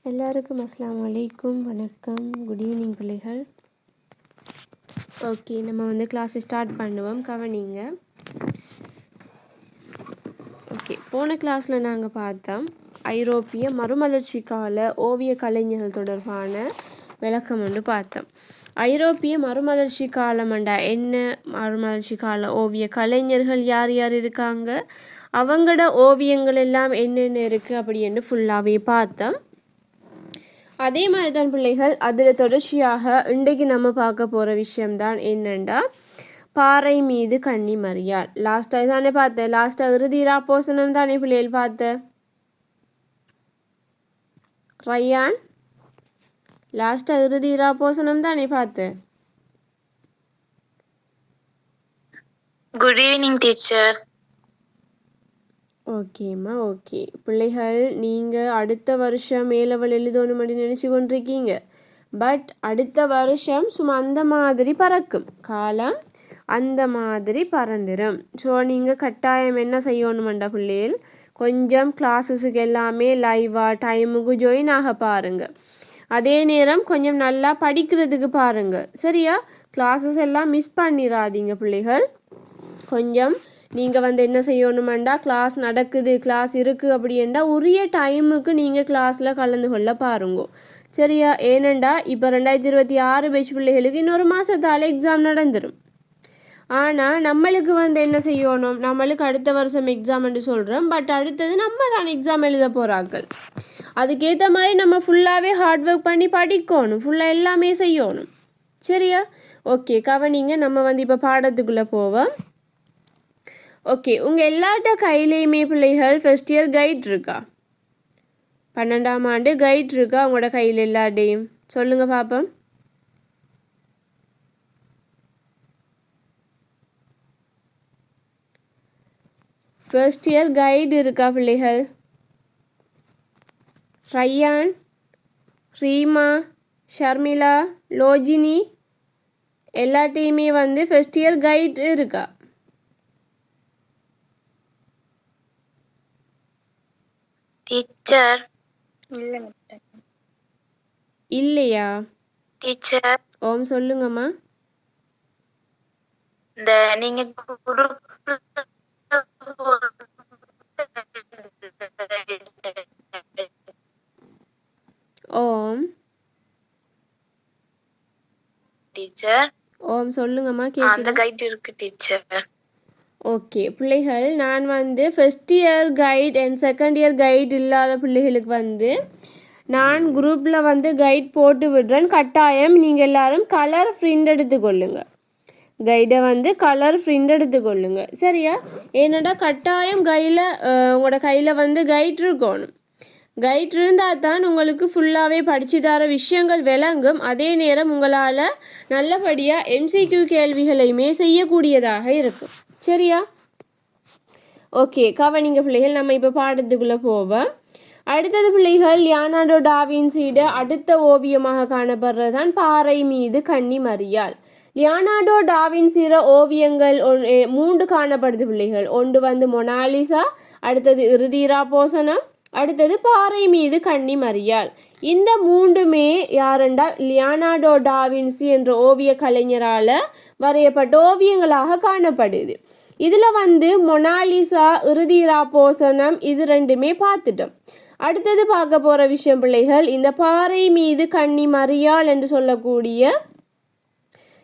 எல்லாருக்கும் அஸ்ஸலாமு அலைக்கும், வணக்கம், குட் ஈவினிங் பிள்ளைகள். ஓகே, நம்ம வந்து கிளாஸ் ஸ்டார்ட் பண்ணுவோம், கவனிங்க. ஓகே, போன கிளாஸில் நாங்கள் பார்த்தோம் ஐரோப்பிய மறுமலர்ச்சி கால ஓவிய கலைஞர்கள் தொடர்பான விளக்கம் ஒன்று பார்த்தோம். ஐரோப்பிய மறுமலர்ச்சி காலம்ண்டா என்ன, மறுமலர்ச்சி கால ஓவிய கலைஞர்கள் யார் யார் இருக்காங்க, அவங்களோட ஓவியங்கள் எல்லாம் என்னென்ன இருக்குது அப்படின்னு ஃபுல்லாகவே பார்த்தோம். அதே மாதிரி தான் பிள்ளைகள், அதில் தொடர்ச்சியாக இன்றைக்கு நம்ம பார்க்க போகிற விஷயம்தான் என்னென்னா பாறை மீது கன்னி மரியாள். லாஸ்ட்டாக தானே பார்த்தேன், லாஸ்ட்டாக இறுதி ராப்போசனம் தானே பிள்ளைகள் பார்த்தேன். ரயான், லாஸ்ட்டாக இறுதி ராப்போசனம் தானே பார்த்தேன். Good evening teacher. ஓகேம்மா, ஓகே பிள்ளைகள், நீங்கள் அடுத்த வருஷம் மேலவள் எழுதணும் அப்படின்னு நினச்சி கொண்டிருக்கீங்க. பட் அடுத்த வருஷம் சும்மா அந்த மாதிரி பறக்கும், காலம் அந்த மாதிரி பறந்துடும். ஸோ நீங்கள் கட்டாயம் என்ன செய்யணுமெண்டா பிள்ளைகள், கொஞ்சம் கிளாஸஸுக்கு எல்லாமே லைவாக டைமுக்கு ஜாயின் ஆக பாருங்கள். அதே நேரம் கொஞ்சம் நல்லா படிக்கிறதுக்கு பாருங்கள், சரியா? கிளாஸஸ் எல்லாம் மிஸ் பண்ணிடாதீங்க பிள்ளைகள். கொஞ்சம் நீங்கள் வந்து என்ன செய்யணுமெண்டா, கிளாஸ் நடக்குது, கிளாஸ் இருக்குது அப்படின்னா உரிய டைமுக்கு நீங்கள் கிளாஸில் கலந்து கொள்ள பாருங்க, சரியா? ஏனண்டா இப்போ 2026 பேட்ச் பிள்ளைகளுக்கு இன்னொரு மாதத்தால் எக்ஸாம் நடந்துடும். ஆனால் நம்மளுக்கு வந்து என்ன செய்யணும், நம்மளுக்கு அடுத்த வருஷம் எக்ஸாம்னு சொல்கிறோம். பட் அடுத்தது நம்ம தான் எக்ஸாம் எழுத போகிறார்கள். அதுக்கேற்ற மாதிரி நம்ம ஃபுல்லாகவே ஹார்ட் ஒர்க் பண்ணி படிக்கணும், ஃபுல்லாக எல்லாமே செய்யணும், சரியா? ஓகே, கவனிங்க, நம்ம வந்து இப்போ பாடத்துக்குள்ளே போவோம். ஓகே, உங்கள் எல்லார்ட்ட கையிலையுமே பிள்ளைகள் ஃபர்ஸ்ட் இயர் கைட் இருக்கா? 12ஆம் ஆண்டு கைட் இருக்கா உங்களோட கையில் எல்லார்டையும்? சொல்லுங்கள் பாப்போம். ஃபர்ஸ்ட் இயர் கைடு இருக்கா பிள்ளைகள்? ரயான், ரீமா, ஷர்மிளா, லோஜினி எல்லாட்டையுமே வந்து ஃபர்ஸ்ட் இயர் கைட் இருக்கா? டீச்சர் இல்லையா? டீச்சர், ஓம் சொல்லுங்கம்மா. இந்த நீங்க ஓம் டீச்சர், ஓம் சொல்லுங்கம்மா, அந்த கேட்குது. கைட் இருக்கு டீச்சர். ஓகே பிள்ளைகள், நான் வந்து first year guide and second year guide இல்லாத பிள்ளைகளுக்கு வந்து நான் குரூப்பில் வந்து கைட் போட்டு விடுறேன். கட்டாயம் நீங்கள் எல்லாரும் கலர் பிரிண்ட் எடுத்துக்கொள்ளுங்க, கைடை வந்து கலர் பிரிண்ட் எடுத்துக்கொள்ளுங்க, சரியா? ஏன்னாடா கட்டாயம் உங்களோட கையில் வந்து கைட் இருக்கணும். கைட் இருந்தால் தான் உங்களுக்கு ஃபுல்லாகவே படித்து தர விஷயங்கள் விளங்கும். அதே நேரம் உங்களால் நல்லபடியாக MCQ கேள்விகளையுமே செய்யக்கூடியதாக இருக்கும், சரியா? ஓகே, கவனிங்க பிள்ளைகள், நம்ம இப்போ பாடத்துக்குள்ளே போவோம். அடுத்தது பிள்ளைகள், லியோனார்டோ டா வின்சியோட அடுத்த ஓவியமாக காணப்படுறது தான் பாறை மீது கன்னி மரியாள். லியோனார்டோ டா வின்சியோட ஓவியங்கள் 3 காணப்படுது பிள்ளைகள். ஒன்று வந்து மொனாலிசா, அடுத்தது இறுதி ராப்போசனம், அடுத்தது பாறை மீது கன்னி மரியாள். இந்த 3மே யாருண்டா லியோனார்டோ டா வின்சி என்ற ஓவிய கலைஞரால் வரையப்பட்ட ஓவியங்களாக காணப்படுது. இதில் வந்து மொனாலிசா, இறுதி ராப்போசனம் இது 2மே பார்த்துட்டோம். அடுத்தது பார்க்க போகிற விஷயம் பிள்ளைகள், இந்த பாறை மீது கன்னி மரியாள் என்று சொல்லக்கூடிய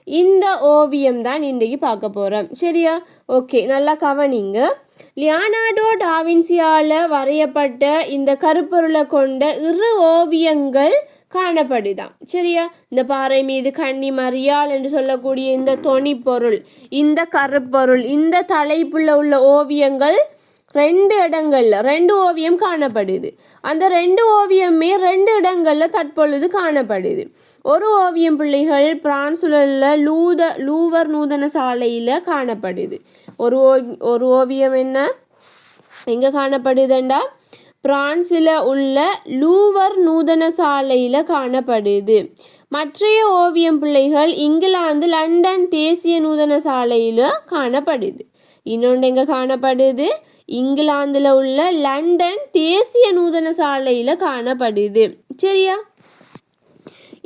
இந்த ஓவியம் தான் இன்றைக்கு பார்க்க போகிறோம், சரியா? ஓகே, நல்லா கவனிங்க. லியோனார்டோ டா வின்சியால் வரையப்பட்ட இந்த கருப்பொருளை கொண்ட 2 ஓவியங்கள் காணப்படுதான், சரியா? இந்த பாறை மீது கன்னி மரியாள் என்று சொல்லக்கூடிய இந்த தொனிப்பொருள், இந்த கருப்பொருள், இந்த தலைப்புள்ள உள்ள ஓவியங்கள் 2 இடங்களில் 2 ஓவியம் காணப்படுது. அந்த 2 ஓவியமே 2 இடங்களில் தற்பொழுது காணப்படுது. ஒரு ஓவியம் பிள்ளைகள் பிரான்ஸில் உள்ள லூவர் நூதன சாலையில் காணப்படுது. ஒரு ஓவியம் என்ன எங்கே காணப்படுதுண்டா, பிரான்ஸில் உள்ள லூவர் நூதன சாலையில் காணப்படுது. மற்றைய ஓவியம் பிள்ளைகள் இங்கிலாந்து லண்டன் தேசிய நூதன சாலையில் காணப்படுது. இன்னொன்று எங்கே காணப்படுது, இங்கிலாந்தில் உள்ள லண்டன் தேசிய நூதன சாலையில் காணப்படுது, சரியா?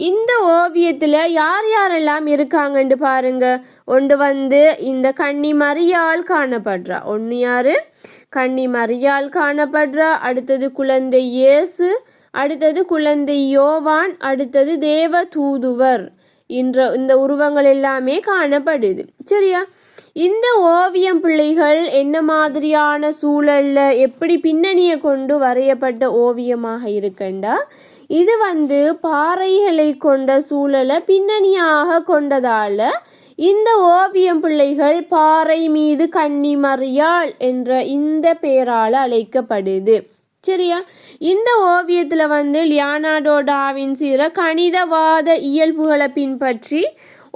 இந்த ஓவியத்தில் யார் யாரெல்லாம் இருக்காங்கன்னு பாருங்க. ஒன்று வந்து இந்த கன்னி மரியாள் காணப்படுறா. ஒன்று யாரு? கன்னி மரியாள் காணப்படுறா. அடுத்தது குழந்தை இயேசு, அடுத்தது குழந்தை யோவான், அடுத்தது தேவ தூதுவர் இந்த உருவங்கள் எல்லாமே காணப்படுது. சரியா? இந்த ஓவியம் பிள்ளைகள் என்ன மாதிரியான சூழல்ல எப்படி பின்னணியை கொண்டு வரையப்பட்ட ஓவியமாக இருக்குண்டா, இது வந்து பாறைகளை கொண்ட சூழலை பின்னணியாக கொண்டதால இந்த ஓவியம் பிள்ளைகள் பாறை மீது கன்னி மரியாள் என்ற இந்த பெயரால் அழைக்கப்படுது. சரியா? இந்த ஓவியத்தில் வந்து லியோனார்டோ டா வின்சிற கணிதவாத இயல்புகளை பின்பற்றி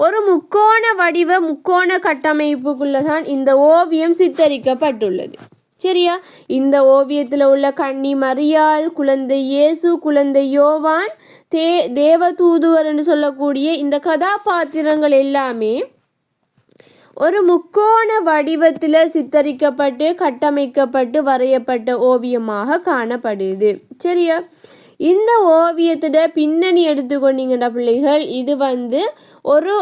ஒரு முக்கோண கட்டமைப்புக்குள்ளதான் இந்த ஓவியம் சித்தரிக்கப்பட்டுள்ளது. சரியா? இந்த ஓவியத்தில் உள்ள கன்னி மரியாள், குழந்தை இயேசு, குழந்தை யோவான், தேவ தூதுவர் என்று சொல்லக்கூடிய இந்த கதாபாத்திரங்கள் எல்லாமே ஒரு முக்கோண வடிவத்தில் சித்தரிக்கப்பட்டு கட்டமைக்கப்பட்டு வரையப்பட்ட ஓவியமாக காணப்படுது. சரியா? இந்த ஓவியத்தோட பின்னணி எடுத்துக்கொண்டீங்கன்னா பிள்ளைகள், இது வந்து ஒரு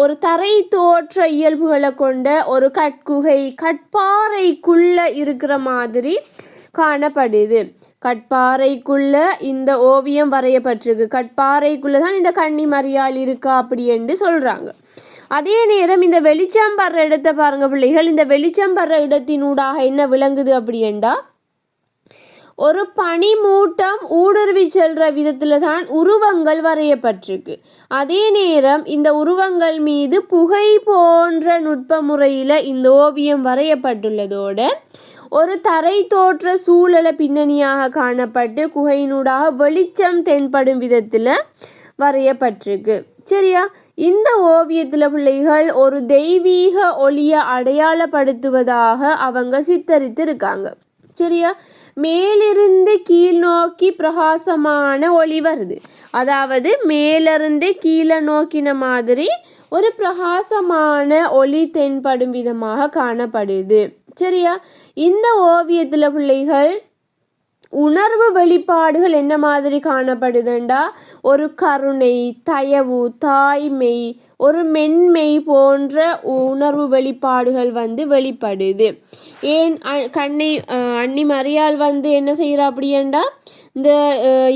ஒரு தரை தோற்ற இயல்புகளை கொண்ட ஒரு கட்பாறைக்குள்ள இருக்கிற மாதிரி காணப்படுது. கட்பாறைக்குள்ள இந்த ஓவியம் வரையப்பட்டிருக்கு. கட்பாறைக்குள்ள தான் இந்த கன்னி மரியாள் இருக்கா அப்படி என்று சொல்றாங்க. அதே நேரம் இந்த வெளிச்சம் படுற இடத்தை பாருங்க பிள்ளைகள். இந்த வெளிச்சம் படுற இடத்தினூடாக என்ன விளங்குது அப்படின்னா, ஒரு பனிமூட்டம் ஊடுருவி செல்ற விதத்துல தான் உருவங்கள் வரையப்பட்டிருக்கு. அதே நேரம் இந்த உருவங்கள் மீது புகை போன்ற நுட்ப முறையில் இந்த ஓவியம் வரையப்பட்டுள்ளதோட ஒரு தரை தோற்ற சூழலை பின்னணியாக காணப்பட்டு குகையினூடாக வெளிச்சம் தென்படும் விதத்தில் வரையப்பட்டிருக்கு. சரியா? இந்த ஓவியத்தில் பிள்ளைகள் ஒரு தெய்வீக ஒளியை அடையாளப்படுத்துவதாக அவங்க சித்தரித்து இருக்காங்க. சரியா? மேலிருந்து கீழ் நோக்கி பிரகாசமான ஒளி வருது. அதாவது மேலிருந்து கீழே நோக்கின மாதிரி ஒரு பிரகாசமான ஒளி தென்படும் விதமாக காணப்படுது. சரியா? இந்த ஓவியத்தில் பிள்ளைகள் உணர்வு வெளிப்பாடுகள் என்ன மாதிரி காணப்படுதுண்டா, ஒரு கருணை, தயவு, தாய்மை, ஒரு மென்மை போன்ற உணர்வு வெளிப்பாடுகள் வந்து வெளிப்படுது. ஏன் அன்னி மரியாள் வந்து என்ன செய்கிறா அப்படியேண்டா, இந்த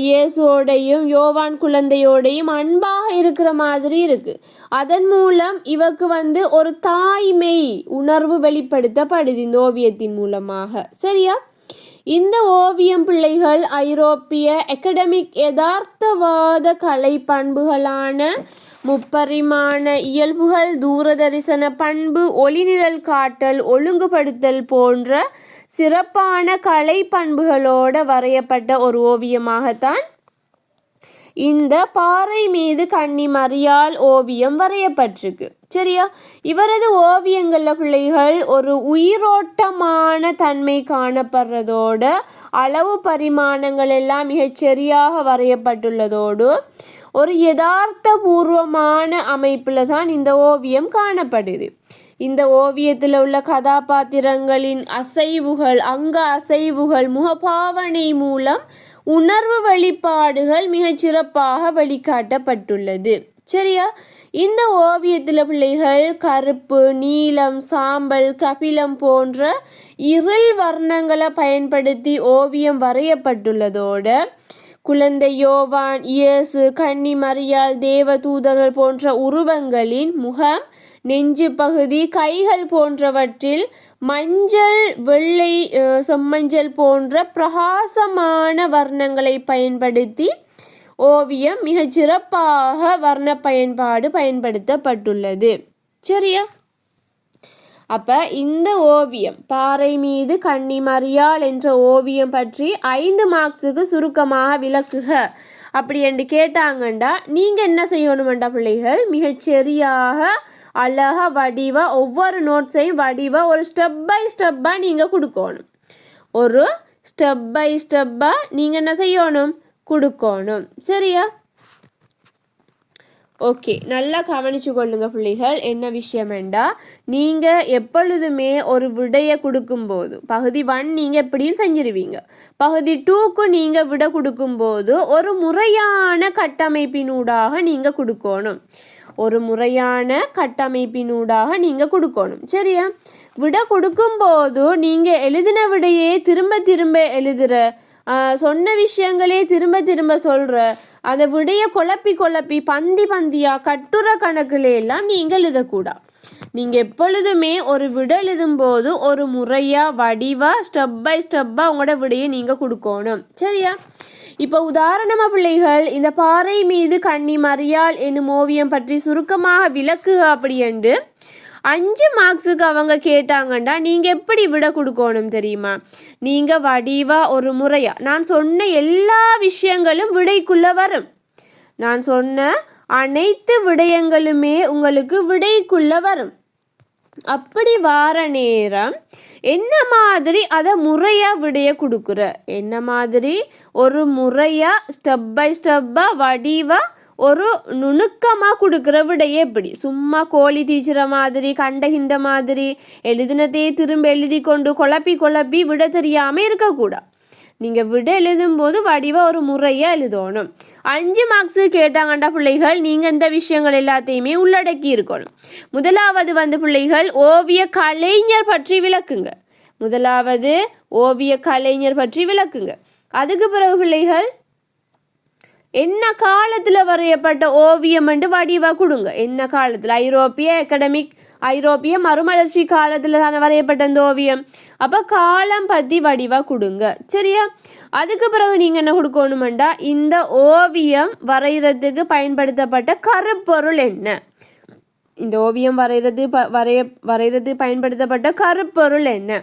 இயேசுவோடையும் யோவான் குழந்தையோடையும் அன்பாக இருக்கிற மாதிரி இருக்கு. அதன் மூலம் இவக்கு வந்து ஒரு தாய்மை உணர்வு வெளிப்படுத்தப்படுது இந்த ஓவியத்தின் மூலமாக. சரியா? இந்த ஓவியம் பிள்ளைகள் ஐரோப்பிய அகடமிக் யதார்த்தவாத கலை பண்புகளான முப்பரிமாண இயல்புகள், தூரதரிசன பண்பு, ஒளிநிழல் காட்டல், ஒழுங்குபடுத்தல் போன்ற சிறப்பான கலை பண்புகளோட வரையப்பட்ட ஒரு ஓவியமாகத்தான் இந்த பாறை மீது கன்னி மரியாள் ஓவியம் வரையப்பட்டிருக்கு. சரியா? இவரது ஓவியங்களில் பிள்ளைகள் ஒரு உயிரோட்டமான தன்மை காணப்படுறதோட அளவு பரிமாணங்கள் எல்லாம் மிகச்சரியாக வரையப்பட்டுள்ளதோடு ஒரு யதார்த்த பூர்வமான அமைப்பில் தான் இந்த ஓவியம் காணப்படுது. இந்த ஓவியத்தில் உள்ள கதாபாத்திரங்களின் அசைவுகள், அசைவுகள், முகபாவனை மூலம் உணர்வு வெளிப்பாடுகள் மிகச்சிறப்பாக வெளிக்காட்டப்பட்டுள்ளது. சரியா? இந்த ஓவியத்தில் பிள்ளைகள் கருப்பு, நீலம், சாம்பல், கபிலம் போன்ற இருள் வர்ணங்களை பயன்படுத்தி ஓவியம் வரையப்பட்டுள்ளதோட குழந்தை யோவான், இயேசு, கன்னி மரியாள், தேவ தூதர்கள் போன்ற உருவங்களின் முகம், நெஞ்சு பகுதி, கைகள் போன்றவற்றில் மஞ்சள், வெள்ளை, செம்மஞ்சள் போன்ற பிரகாசமான வர்ணங்களை பயன்படுத்தி ஓவியம் மிகச்சிறப்பாக வர்ண பயன்படுத்தப்பட்டுள்ளது. சரியா? அப்போ இந்த ஓவியம் பாறை மீது கன்னி மரியாள் என்ற ஓவியம் பற்றி 5 மார்க்ஸுக்கு சுருக்கமாக விளக்குக அப்படி என்று கேட்டாங்கண்டா நீங்கள் என்ன செய்யணுமெண்டா பிள்ளைகள், மிகச்சரியாக அழகாக வடிவாக ஒவ்வொரு நோட்ஸையும் வடிவாக ஒரு ஸ்டெப் பை ஸ்டெப்பாக நீங்கள் கொடுக்கணும். ஒரு ஸ்டெப் பை ஸ்டெப்பாக நீங்கள் என்ன செய்யணும், கொடுக்கணும். சரியா? ஓகே, நல்லா கவனிச்சு கொள்ளுங்க பிள்ளைகள். என்ன விஷயம் வேண்டா, நீங்கள் எப்பொழுதுமே ஒரு விடையை கொடுக்கும்போது பகுதி 1 நீங்கள் எப்படியும் செஞ்சிருவீங்க, பகுதி 2க்கு நீங்கள் விடை கொடுக்கும்போது ஒரு முறையான கட்டமைப்பினூடாக நீங்கள் கொடுக்கணும். ஒரு முறையான கட்டமைப்பினூடாக நீங்கள் கொடுக்கணும். சரியா? விடை கொடுக்கும்போது நீங்கள் எழுதின விடையே திரும்ப திரும்ப எழுதுகிற, சொன்ன விஷயங்களே திரும்ப திரும்ப சொல்கிற, அந்த விடையை குழப்பி பந்தியாக கட்டுரை கணக்குல எல்லாம் நீங்கள் எழுதக்கூடாது. நீங்கள் எப்பொழுதுமே ஒரு விடை எழுதும்போது ஒரு முறையாக வடிவாக ஸ்டெப் பை ஸ்டெப்பாக உங்களோட விடையை நீங்கள் கொடுக்கணும். சரியா? இப்போ உதாரணமாக பிள்ளைகள், இந்த பாறை மீது கன்னி மரியாள் என்னும் ஓவியம் பற்றி சுருக்கமாக விளக்குக அப்படி என்று 5 மார்க்ஸுக்கு அவங்க கேட்டாங்கண்டா நீங்கள் எப்படி விடை கொடுக்கணும் தெரியுமா? நீங்கள் வடிவாக ஒரு முறையாக நான் சொன்ன எல்லா விஷயங்களும் விடைக்குள்ளே வரும். நான் சொன்ன அனைத்து விடயங்களுமே உங்களுக்கு விடைக்குள்ளே வரும். அப்படி வார நேரம் என்ன மாதிரி அதை முறையாக விடைய கொடுக்குற, என்ன மாதிரி ஒரு முறையாக ஸ்டெப் பை ஸ்டெப்பாக வடிவாக ஒரு நுணுக்கமாக கொடுக்குற விடையே எப்படி சும்மா கோழி தீச்சுற மாதிரி கண்டகின்ற மாதிரி எழுதினதையே திரும்ப எழுதி கொண்டு குழப்பி விட தெரியாமல் இருக்கக்கூடாது. நீங்கள் விட எழுதும்போது வடிவாக ஒரு முறையாக எழுதணும். 5 மார்க்ஸு கேட்டாங்கண்டா பிள்ளைகள், நீங்கள் இந்த விஷயங்கள் எல்லாத்தையுமே உள்ளடக்கி இருக்கணும். முதலாவது பிள்ளைகள் ஓவிய கலைஞர் பற்றி விளக்குங்க. முதலாவது ஓவிய கலைஞர் பற்றி விளக்குங்க. அதுக்கு பிறகு பிள்ளைகள் என்ன காலத்தில் வரையப்பட்ட ஓவியம் என்று வடிவாக கொடுங்க. என்ன காலத்தில்? ஐரோப்பிய மறுமலர்ச்சி காலத்தில் தானே வரையப்பட்ட அந்த ஓவியம். அப்போ காலம் பற்றி வடிவாக கொடுங்க. சரியா? அதுக்கு பிறகு நீங்கள் என்ன கொடுக்கணுமெண்டா, இந்த ஓவியம் வரைகிறதுக்கு பயன்படுத்தப்பட்ட கருப்பொருள் என்ன? இந்த ஓவியம் வரைகிறது பயன்படுத்தப்பட்ட கருப்பொருள் என்ன?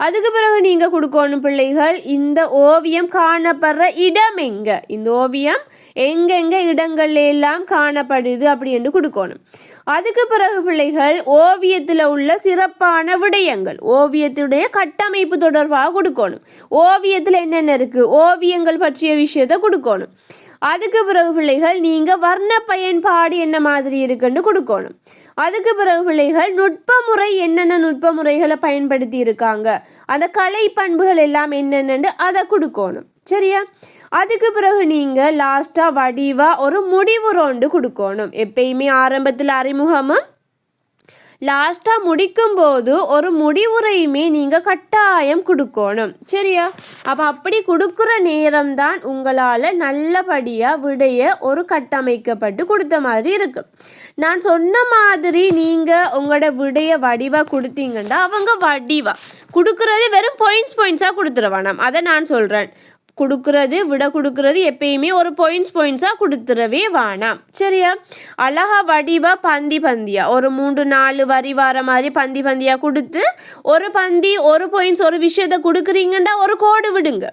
அதுக்கு பிறகு நீங்கள் கொடுக்கணும் பிள்ளைகள், இந்த ஓவியம் காணப்படுற இடம் எங்கே, இந்த ஓவியம் எங்கெங்கே இடங்கள்ல எல்லாம் காணப்படுது அப்படி என்று கொடுக்கணும். அதுக்கு பிறகு பிள்ளைகள் ஓவியத்தில் உள்ள சிறப்பான விடயங்கள், ஓவியத்துடைய கட்டமைப்பு தொடர்பாக கொடுக்கணும். ஓவியத்தில் என்னென்ன இருக்குது, ஓவியங்கள் பற்றிய விஷயத்தை கொடுக்கணும். அதுக்கு பிறகு பிள்ளைகள் நீங்கள் வர்ண பயன்பாடு என்ன மாதிரி இருக்குன்னு கொடுக்கணும். அதுக்கு பிறகு பிள்ளைகள் நுட்ப முறை என்னென்ன நுட்ப முறைகளை பயன்படுத்தி இருக்காங்க, அந்த கலை பண்புகள் எல்லாம் என்னென்னு அதை கொடுக்கணும். சரியா? அதுக்கு பிறகு நீங்கள் லாஸ்ட்டாக வடிவாக ஒரு முடிவுரோண்டு கொடுக்கணும். எப்பயுமே ஆரம்பத்தில் அறிமுகமும் லாஸ்ட்டாக முடிக்கும்போது ஒரு முடிவுரையுமே நீங்கள் கட்டாயம் கொடுக்கணும். சரியா? அப்போ அப்படி கொடுக்குற நேரம்தான் உங்களால் நல்லபடியாக விடைய ஒரு கட்டமைக்கப்பட்டு கொடுத்த மாதிரி இருக்கு. நான் சொன்ன மாதிரி நீங்கள் உங்களோட விடைய வடிவாக கொடுத்தீங்கன்னா அவங்க வடிவாக கொடுக்குறது வெறும் பாயிண்ட்ஸாக கொடுத்துருவானாம். அதை நான் சொல்கிறேன். விட கொடுக்கறது எப்பயுமே ஒரு பாயிண்ட்ஸாக கொடுத்துடவே வேணாம். சரியா? அழகா வடிவா பந்தியா ஒரு 3-4 வரி வார மாதிரி பந்தியாக கொடுத்து ஒரு பந்தி ஒரு பாயிண்ட்ஸ் ஒரு விஷயத்த கொடுக்குறீங்கன்னா ஒரு கோடு விடுங்க.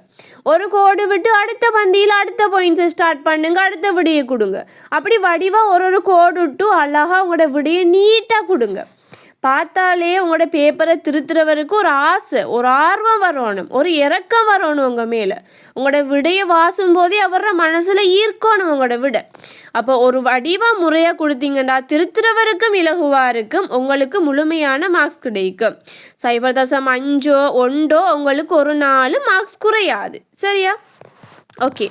ஒரு கோடு விட்டு அடுத்த பந்தியில் அடுத்த பாயிண்ட்ஸை ஸ்டார்ட் பண்ணுங்க, அடுத்த விடையை கொடுங்க. அப்படி வடிவா ஒரு கோடு விட்டு அழகா உங்களோட விடையை நீட்டாக கொடுங்க. பார்த்தாலே உங்களோட பேப்பரை திருத்துறவருக்கு ஒரு ஆசை, ஒரு ஆர்வம் வரணும், ஒரு இறக்கம் வரணும் உங்கள் மேலே. உங்களோட விடையை வாசும் போதே அவர மனசில் ஈர்க்கணும் உங்களோட விடை. அப்போ ஒரு வடிவாக முறையாக கொடுத்தீங்கன்னா திருத்துறவருக்கும் இலகுவாக இருக்கும், உங்களுக்கு முழுமையான மார்க்ஸ் கிடைக்கும். 0.5 1 உங்களுக்கு ஒரு 4 மார்க்ஸ் குறையாது. சரியா? ஓகே,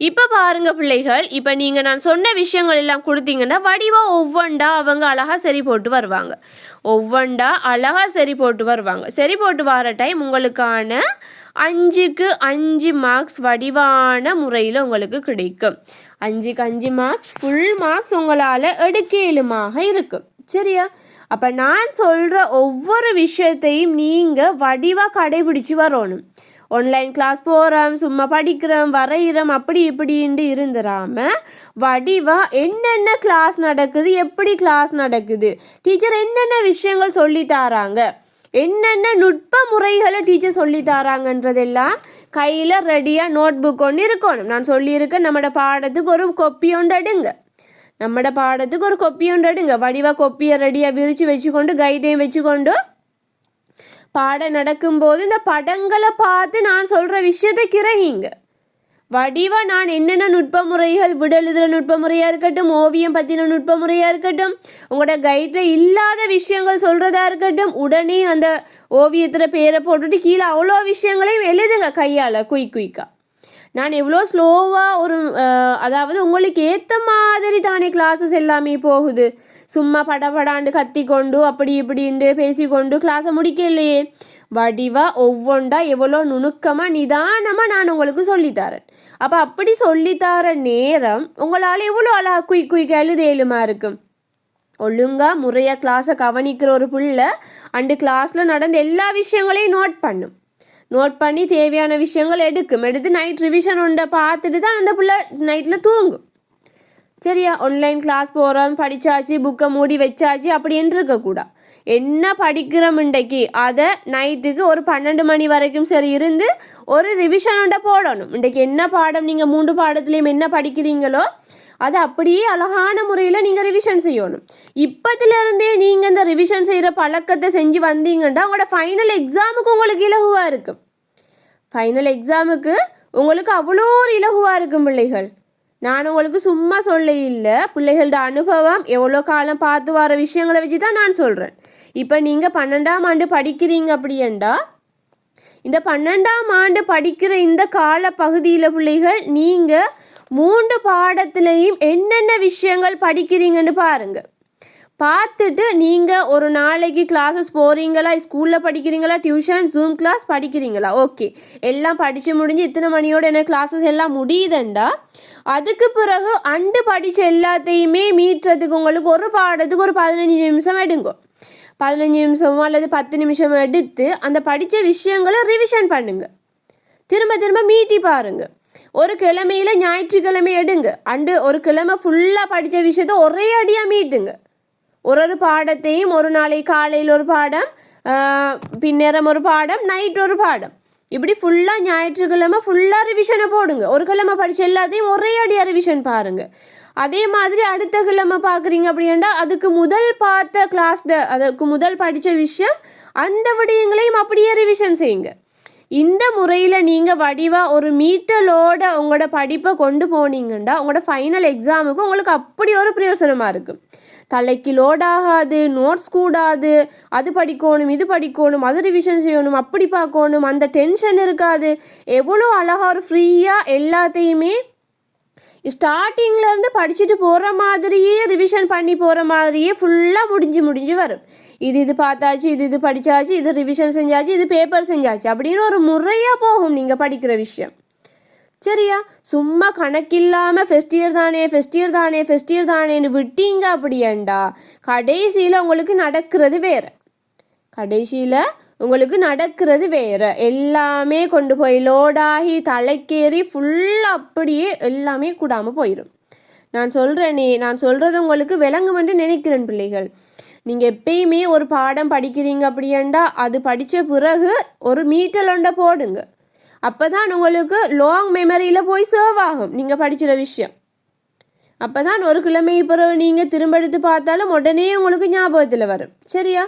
இப்போ பாருங்கள் பிள்ளைகள், இப்போ நீங்கள் நான் சொன்ன விஷயங்கள் எல்லாம் கொடுத்தீங்கன்னா வடிவாக ஒவ்வொன்றா அவங்க அழகாக சரி போட்டு வருவாங்க. சரி போட்டு வர டைம் உங்களுக்கான 5க்கு 5 மார்க்ஸ் வடிவான முறையில் உங்களுக்கு கிடைக்கும். 5க்கு 5 மார்க்ஸ் ஃபுல் மார்க்ஸ் உங்களால் எடுக்கலுமாக இருக்கும். சரியா? அப்போ நான் சொல்கிற ஒவ்வொரு விஷயத்தையும் நீங்கள் வடிவாக கடைபிடிச்சு வரணும். ஆன்லைன் கிளாஸ் போகிறோம், சும்மா படிக்கிறோம், வரைகிறோம், அப்படி இப்படின்ட்டு இருந்துடாமல் வடிவாக என்னென்ன கிளாஸ் நடக்குது, எப்படி கிளாஸ் நடக்குது, டீச்சர் என்னென்ன விஷயங்கள் சொல்லி தராங்க, என்னென்ன நுட்ப முறைகளை டீச்சர் சொல்லி தராங்கன்றதெல்லாம் கையில் ரெடியாக நோட் புக் ஒன்று இருக்கணும். நான் சொல்லியிருக்கேன், நம்மளோட பாடத்துக்கு ஒரு கொப்பி ஒன்று எடுங்க. வடிவாக கொப்பியை ரெடியாக விரித்து வச்சுக்கொண்டு கைடையும் வச்சுக்கொண்டு பாடம் நடக்கும்போது இந்த படங்களை பார்த்து நான் சொல்கிற விஷயத்தை கிரகிங்க. வடிவா நான் என்னென்ன நுட்ப முறைகள் விடெழுதுகிற நுட்ப முறையாக இருக்கட்டும், ஓவியம் பற்றின நுட்ப முறையாக இருக்கட்டும், உங்களோட கைட்டில் இல்லாத விஷயங்கள் சொல்கிறதா இருக்கட்டும், உடனே அந்த ஓவியத்தில் பேரை போட்டுட்டு கீழே அவ்வளோ விஷயங்களையும் எழுதுங்க கையால் குயிக்காக. நான் எவ்வளோ ஸ்லோவாக அதாவது உங்களுக்கு ஏற்ற மாதிரி தானே கிளாஸஸ் எல்லாமே போகுது. சும்மா படபடாண்டு கத்தி கொண்டு அப்படி இப்படின்ட்டு பேசிக்கொண்டு கிளாஸை முடிக்கலையே. வடிவா ஒவ்வொன்றா எவ்வளோ நுணுக்கமாக நிதானமாக நான் உங்களுக்கு சொல்லித்தரேன். அப்போ அப்படி சொல்லித்தர நேரம் உங்களால் எவ்வளோ அழகா குயிக் எழுதேலுமா இருக்கும். ஒழுங்காக முறையாக கிளாஸை கவனிக்கிற ஒரு பிள்ளை அண்டு கிளாஸில் நடந்த எல்லா விஷயங்களையும் நோட் பண்ணி தேவையான விஷயங்கள் எடுத்து நைட் ரிவிஷன் ஒன்றை பார்த்துட்டு தான் அந்த பிள்ளை நைட்டில் தூங்கும். சரியா? ஆன்லைன் கிளாஸ் போகிறோம், படித்தாச்சு, புக்கை மூடி வச்சாச்சு அப்படின்னு இருக்கக்கூடாது. என்ன படிக்கிறோம் இன்றைக்கு அதை நைட்டுக்கு ஒரு 12 மணி வரைக்கும் சரி இருந்து ஒரு ரிவிஷன் ஒன்றை போடணும். இன்றைக்கு என்ன பாடம் நீங்கள் 3 பாடத்துலேயும் என்ன படிக்கிறீங்களோ அதை அப்படியே அழகான முறையில் நீங்கள் ரிவிஷன் செய்யணும். இப்போதுலேருந்தே நீங்கள் இந்த ரிவிஷன் செய்கிற பழக்கத்தை செஞ்சு வந்தீங்கன்னா உங்களோட ஃபைனல் எக்ஸாமுக்கு உங்களுக்கு இலகுவாக இருக்கும். ஃபைனல் எக்ஸாமுக்கு உங்களுக்கு அவ்வளோ ஒரு இலகுவாக இருக்கும் பிள்ளைகள். நான் உங்களுக்கு சும்மா சொல்ல இல்லை, பிள்ளைகளோட அனுபவம் எவ்வளோ காலம் பார்த்து வர விஷயங்களை வச்சு தான் நான் சொல்கிறேன். இப்போ நீங்கள் 12ஆம் ஆண்டு படிக்கிறீங்க அப்படியேண்டா, இந்த 12ஆம் ஆண்டு படிக்கிற இந்த கால பகுதியில் பிள்ளைகள் நீங்கள் 3 பாடத்துலேயும் என்னென்ன விஷயங்கள் படிக்கிறீங்கன்னு பாருங்கள். பார்த்துட்டு நீங்கள் ஒரு நாளைக்கு கிளாஸஸ் போகிறீங்களா, ஸ்கூலில் படிக்கிறீங்களா, டியூஷன், ஜூம் கிளாஸ் படிக்கிறீங்களா, ஓகே எல்லாம் படித்து முடிஞ்சு இத்தனை மணியோட என்ன கிளாஸஸ் எல்லாம் முடியுதுண்டா, அதுக்கு பிறகு அண்டு படித்த எல்லாத்தையுமே மீட்டுறதுக்கு உங்களுக்கு ஒரு பாடத்துக்கு ஒரு 15 நிமிஷம் எடுங்க. 15 நிமிஷமோ அல்லது 10 நிமிஷமோ எடுத்து அந்த படித்த விஷயங்களை ரிவிஷன் பண்ணுங்க. திரும்ப மீட்டி பாருங்க. ஒரு கிழமையில் ஞாயிற்றுக்கிழமை எடுங்க. அண்டு ஒரு கிழமை ஃபுல்லாக படித்த விஷயத்த ஒரே அடியாக மீட்டுங்க. ஒரு பாடத்தையும் ஒரு நாளைக்கு காலையில் ஒரு பாடம், பின்னேரம் ஒரு பாடம், நைட் ஒரு பாடம், இப்படி ஃபுல்லாக ஞாயிற்றுக்கிழமை ஃபுல்லாக ரிவிஷனை போடுங்க. ஒரு கிழமை படித்த எல்லாத்தையும் ஒரே அடியாக ரிவிஷன் பாருங்கள். அதே மாதிரி அடுத்த கிழமை பார்க்குறீங்க அப்படின்னா அதுக்கு முதல் பார்த்த கிளாஸில் அதுக்கு முதல் படித்த விஷயம் அந்த விடயங்களையும் அப்படியே ரிவிஷன் செய்யுங்க. இந்த முறையில் நீங்கள் வடிவாக ஒரு மீட்டலோட உங்களோட படிப்பை கொண்டு போனீங்கன்னா உங்களோட ஃபைனல் எக்ஸாமுக்கு உங்களுக்கு அப்படி ஒரு பிரயோசனமாக இருக்கும். தலைக்கு லோடாகாது, நோட்ஸ் கூடாது, அது படிக்கணும், இது படிக்கணும், அது ரிவிஷன் செய்யணும், அப்படி பார்க்கணும், அந்த டென்ஷன் இருக்காது. எவ்வளோ அழகாக ஒரு ஃப்ரீயாக எல்லாத்தையுமே ஸ்டார்டிங்லேருந்து படிச்சுட்டு போகிற மாதிரியே ரிவிஷன் பண்ணி போகிற மாதிரியே ஃபுல்லாக முடிஞ்சு வரும். இது பார்த்தாச்சு, இது படித்தாச்சு, இது ரிவிஷன் செஞ்சாச்சு, இது பேப்பர் செஞ்சாச்சு அப்படின்னு ஒரு முறையாக போகும் நீங்கள் படிக்கிற விஷயம். சரியா? சும்மா கணக்கில்லாமல் ஃபஸ்ட் இயர் தானேன்னு விட்டீங்க அப்படியேண்டா கடைசியில் உங்களுக்கு நடக்கிறது வேறு. எல்லாமே கொண்டு போய் லோடாகி தலைக்கேறி ஃபுல்லாக அப்படியே எல்லாமே கூடாமல் போயிடும். நான் சொல்கிறது உங்களுக்கு விளங்குமென்று நினைக்கிறேன் பிள்ளைகள். நீங்கள் எப்பயுமே ஒரு பாடம் படிக்கிறீங்க அப்படியேண்டா அது படித்த பிறகு ஒரு மீட்டல் ஒன்றை போடுங்க. அப்போ தான் உங்களுக்கு லாங் மெமரியில் போய் சர்வ் ஆகும் நீங்கள் படிக்கிற விஷயம். அப்போ தான் ஒரு கிழமை பிறகு நீங்கள் திரும்ப எடுத்து பார்த்தாலும் உடனே உங்களுக்கு ஞாபகத்தில் வரும். சரியா?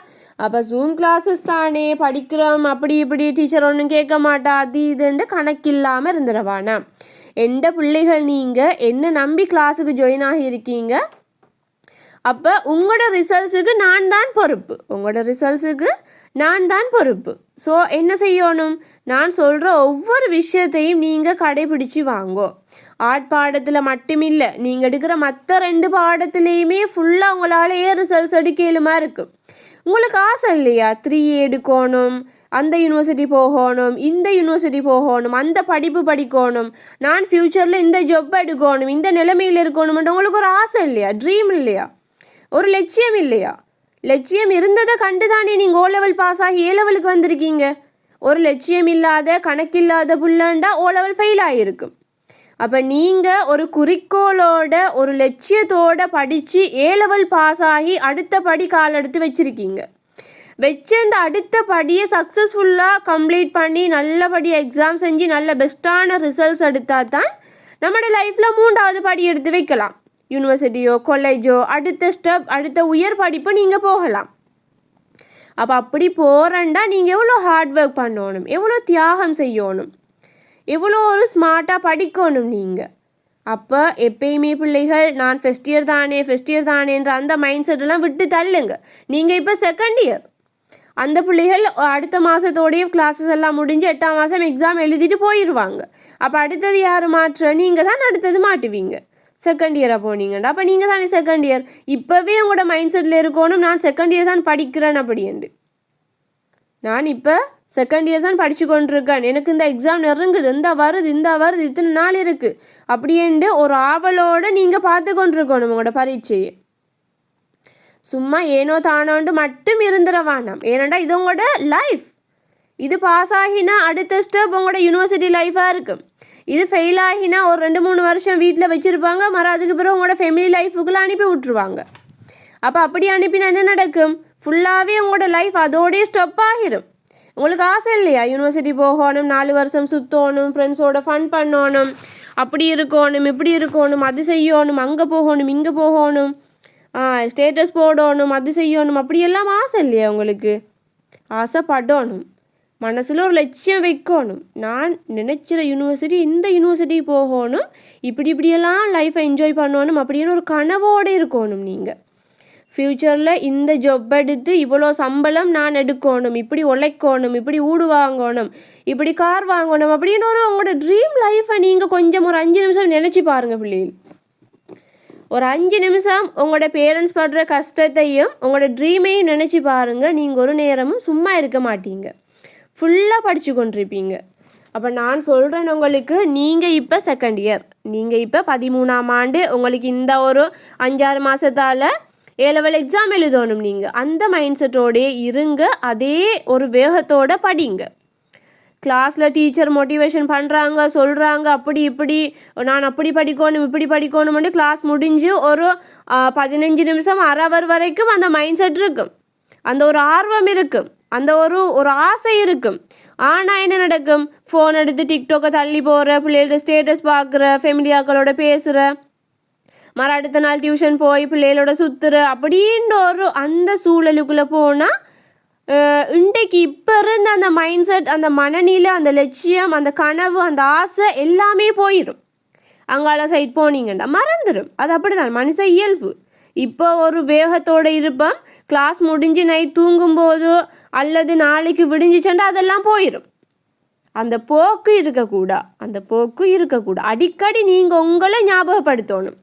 அப்போ ஜூம் கிளாஸஸ் தானே படிக்கிறோம், அப்படி இப்படி டீச்சர் ஒன்றும் கேட்க மாட்டா, அது இதுன்னு கணக்கில்லாமல் இருந்துடவானா. எந்த பிள்ளைகள் நீங்கள் என்ன நம்பி கிளாஸுக்கு ஜாயின் ஆகியிருக்கீங்க, அப்போ உங்களோட ரிசல்ட்ஸுக்கு நான் தான் பொறுப்பு. ஸோ என்ன செய்யணும், நான் சொல்கிற ஒவ்வொரு விஷயத்தையும் நீங்கள் கடைபிடிச்சு வாங்கோ. ஆர்ட் பாடத்தில் மட்டுமில்லை, நீங்கள் எடுக்கிற மற்ற 2 பாடத்துலேயுமே ஃபுல்லாக உங்களால் ரிசல்ட்ஸ் எடுக்கலுமா இருக்கும். உங்களுக்கு ஆசை இல்லையா 3A எடுக்கணும், அந்த யூனிவர்சிட்டி போகணும், இந்த யூனிவர்சிட்டி போகணும், அந்த படிப்பு படிக்கணும், நான் ஃப்யூச்சரில் இந்த ஜாப் எடுக்கணும், இந்த நிலைமையில் இருக்கணும்ன்ற உங்களுக்கு ஒரு ஆசை இல்லையா, ட்ரீம் இல்லையா, ஒரு லட்சியம் இல்லையா? லட்சியம் இருந்ததை கண்டு தானே நீங்கள் O லெவல் பாஸ் ஆகி A லெவலுக்கு வந்திருக்கீங்க. ஒரு லட்சியம் இல்லாத கணக்கில்லாத புள்ளண்டா O லெவல் ஃபெயில் ஆகியிருக்கும். அப்போ நீங்கள் ஒரு குறிக்கோளோட ஒரு லட்சியத்தோட படித்து A லெவல் பாஸ் ஆகி அடுத்த படி கால் எடுத்து வச்சுருக்கீங்க. அந்த அடுத்த படியை சக்ஸஸ்ஃபுல்லாக கம்ப்ளீட் பண்ணி நல்லபடி எக்ஸாம் செஞ்சு நல்ல பெஸ்ட்டான ரிசல்ட்ஸ் எடுத்தால் தான் நம்மளோட லைஃப்பில் 3வது படி எடுத்து வைக்கலாம். யூனிவர்சிட்டியோ காலேஜோ அடுத்த ஸ்டெப், அடுத்த உயர் படிப்பு நீங்கள் போகலாம். அப்போ அப்படி போகிறேன்டா நீங்கள் எவ்வளோ ஹார்ட் ஒர்க் பண்ணணும், எவ்வளோ தியாகம் செய்யணும். எவ்வளோ ஒரு ஸ்மார்ட்டாக படிக்கணும் நீங்கள். அப்போ எப்பயுமே பிள்ளைகள் நான் ஃபஸ்ட் இயர் தானேன்ற அந்த மைண்ட் செட்டெல்லாம் விட்டு தள்ளுங்க. நீங்கள் இப்போ செகண்ட் இயர். அந்த பிள்ளைகள் அடுத்த மாதத்தோடைய கிளாஸஸ் எல்லாம் முடிஞ்சு 8ஆம் மாதம் எக்ஸாம் எழுதிட்டு போயிடுவாங்க. அப்போ அடுத்தது யார் மாற்ற? நீங்கள் தான் அடுத்தது மாட்டுவீங்க. செகண்ட் இயராக போனீங்கண்டா அப்போ நீங்கள் தானே செகண்ட் இயர். இப்போவே உங்களோட மைண்ட் செட்டில் இருக்கணும் நான் செகண்ட் இயர் தான் படிக்கிறேன் அப்படின்ட்டு. நான் இப்போ செகண்ட் இயர் தான் படித்து கொண்டிருக்கேன், எனக்கு இந்த எக்ஸாம் நெருங்குது, இந்த வருது இத்தனை நாள் இருக்குது அப்படின்ட்டு ஒரு ஆவலோடு நீங்கள் பார்த்து கொண்டிருக்கணும் உங்களோட பரீட்சையை. சும்மா ஏனோ தானோன்ட்டு மட்டும் இருந்துட வேண்டாம். ஏன்னாண்டா இது உங்களோட லைஃப். இது பாஸ் ஆகினா அடுத்த ஸ்டெப் உங்களோட யூனிவர்சிட்டி லைஃபாக இருக்கும். இது ஃபெயில் ஆகினா ஒரு 2-3 வருஷம் வீட்டில் வச்சுருப்பாங்க, அதுக்கு பிறகு உங்களோட ஃபேமிலி லைஃபுக்குள்ளே அனுப்பி விட்ருவாங்க. அப்போ அப்படி அனுப்பினா என்ன நடக்கும்? ஃபுல்லாகவே உங்களோட லைஃப் அதோடய ஸ்டெப் ஆகிரும். உங்களுக்கு ஆசை இல்லையா யூனிவர்சிட்டி போகணும், 4 வருஷம் சுற்றணும், ஃப்ரெண்ட்ஸோட ஃபன் பண்ணணும், அப்படி இருக்கணும், இப்படி இருக்கணும், அது செய்யணும், அங்கே போகணும், இங்கே போகணும், ஸ்டேட்டஸ் போடணும், அது செய்யணும், அப்படியெல்லாம் ஆசை இல்லையா உங்களுக்கு? ஆசைப்படணும், மனசில் ஒரு லட்சியம் வைக்கணும். நான் நினச்சிற யூனிவர்சிட்டி இந்த யூனிவர்சிட்டி போகணும், இப்படியெல்லாம் லைஃப்பை என்ஜாய் பண்ணணும் அப்படின்னு ஒரு கனவோடு இருக்கணும். நீங்கள் ஃப்யூச்சரில் இந்த ஜாப் எடுத்து இவ்வளோ சம்பளம் நான் எடுக்கணும், இப்படி உழைக்கணும், இப்படி ஊடு வாங்கணும், இப்படி கார் வாங்கணும் அப்படின்னு உங்களோட ட்ரீம் லைஃப்பை நீங்கள் கொஞ்சம் ஒரு 5 நிமிஷம் நினச்சி பாருங்கள் பிள்ளைகள். ஒரு 5 நிமிஷம் உங்களோட பேரண்ட்ஸ் படுற கஷ்டத்தையும் உங்களோட ட்ரீமையும் நினச்சி பாருங்கள். நீங்கள் ஒரு நேரமும் சும்மா இருக்க மாட்டீங்க, ஃபுல்லாக படித்து கொண்டிருப்பீங்க. அப்போ நான் சொல்கிறேன் உங்களுக்கு, நீங்கள் இப்போ செகண்ட் இயர், நீங்கள் இப்போ 13ஆம் ஆண்டு, உங்களுக்கு இந்த ஒரு 5-6 மாதத்தால் A-level எக்ஸாம் எழுதணும். நீங்கள் அந்த மைண்ட் செட்டோடே இருங்க, அதே ஒரு வேகத்தோடு படிங்க. கிளாஸில் டீச்சர் மோட்டிவேஷன் பண்ணுறாங்க, சொல்கிறாங்க, அப்படி இப்படி நான் அப்படி படிக்கணும், இப்படி படிக்கணும்னு கிளாஸ் முடிஞ்சு ஒரு 15 நிமிஷம் அரை ஹவர் வரைக்கும் அந்த மைண்ட் செட் இருக்கும், அந்த ஒரு ஆர்வம் இருக்கும், அந்த ஒரு ஆசை இருக்கும். ஆனால் என்ன நடக்கும்? ஃபோன் எடுத்து டிக்டாக்கை தள்ளி போகிற, பிள்ளைகளோட ஸ்டேட்டஸ் பார்க்குற, ஃபேமிலியாக்களோட பேசுகிற, அடுத்த நாள் டியூஷன் போய் பிள்ளைகளோட சுற்றுற அப்படின்ற அந்த சூழலுக்குள்ளே போனால் இன்றைக்கு இப்போ இருந்த அந்த மைண்ட் செட், அந்த மனநிலை, அந்த லட்சியம், அந்த கனவு, அந்த ஆசை எல்லாமே போயிடும். அங்கால சைட் போனீங்கண்டா மறந்துடும். அது அப்படி தான் மனுஷ இயல்பு. இப்போ ஒரு வேகத்தோடு இருப்போம், கிளாஸ் முடிஞ்சு நைட் தூங்கும்போதோ அல்லது நாளைக்கு விடிஞ்சிச்சண்டா அதெல்லாம் போயிடும். அந்த போக்கு இருக்கக்கூடாது. அடிக்கடி நீங்கள் உங்களை ஞாபகப்படுத்தணும்,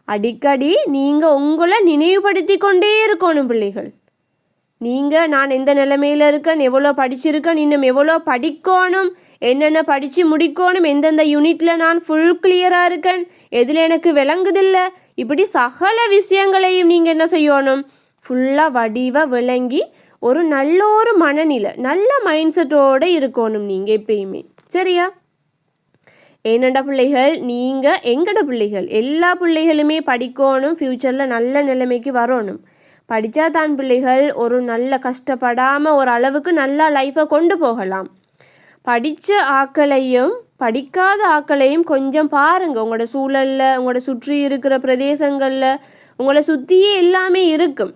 அடிக்கடி நீங்கள் உங்களை நினைவுபடுத்தி கொண்டே இருக்கணும் பிள்ளைகள். நீங்கள் நான் எந்த நிலைமையில் இருக்கேன், எவ்வளோ படிச்சிருக்கேன், இன்னும் எவ்வளோ படிக்கணும், என்னென்ன படித்து முடிக்கணும், எந்தெந்த யூனிட்டில் நான் ஃபுல் கிளியராக இருக்கேன், எதில் எனக்கு விளங்குதில்லை, இப்படி சகல விஷயங்களையும் நீங்கள் என்ன செய்யணும்? ஃபுல்லாக வடிவாக விளங்கி ஒரு நல்ல ஒரு மனநிலை, நல்ல மைண்ட் செட்டோடு இருக்கணும் நீங்கள் எப்பயுமே. சரியா? ஏனண்டா பிள்ளைகள், நீங்கள் எங்கட பிள்ளைகள், எல்லா பிள்ளைகளுமே படிக்கணும், ஃப்யூச்சரில் நல்ல நிலைமைக்கு வரணும். படித்தா தான் பிள்ளைகள் ஒரு நல்ல கஷ்டப்படாமல் ஒரு அளவுக்கு நல்லா லைஃப்பை கொண்டு போகலாம். படித்த ஆக்களையும் படிக்காத ஆக்களையும் கொஞ்சம் பாருங்கள். உங்களோட சூழலில், உங்களோட சுற்றி இருக்கிற பிரதேசங்களில், உங்களை சுற்றியே எல்லாமே இருக்கும்.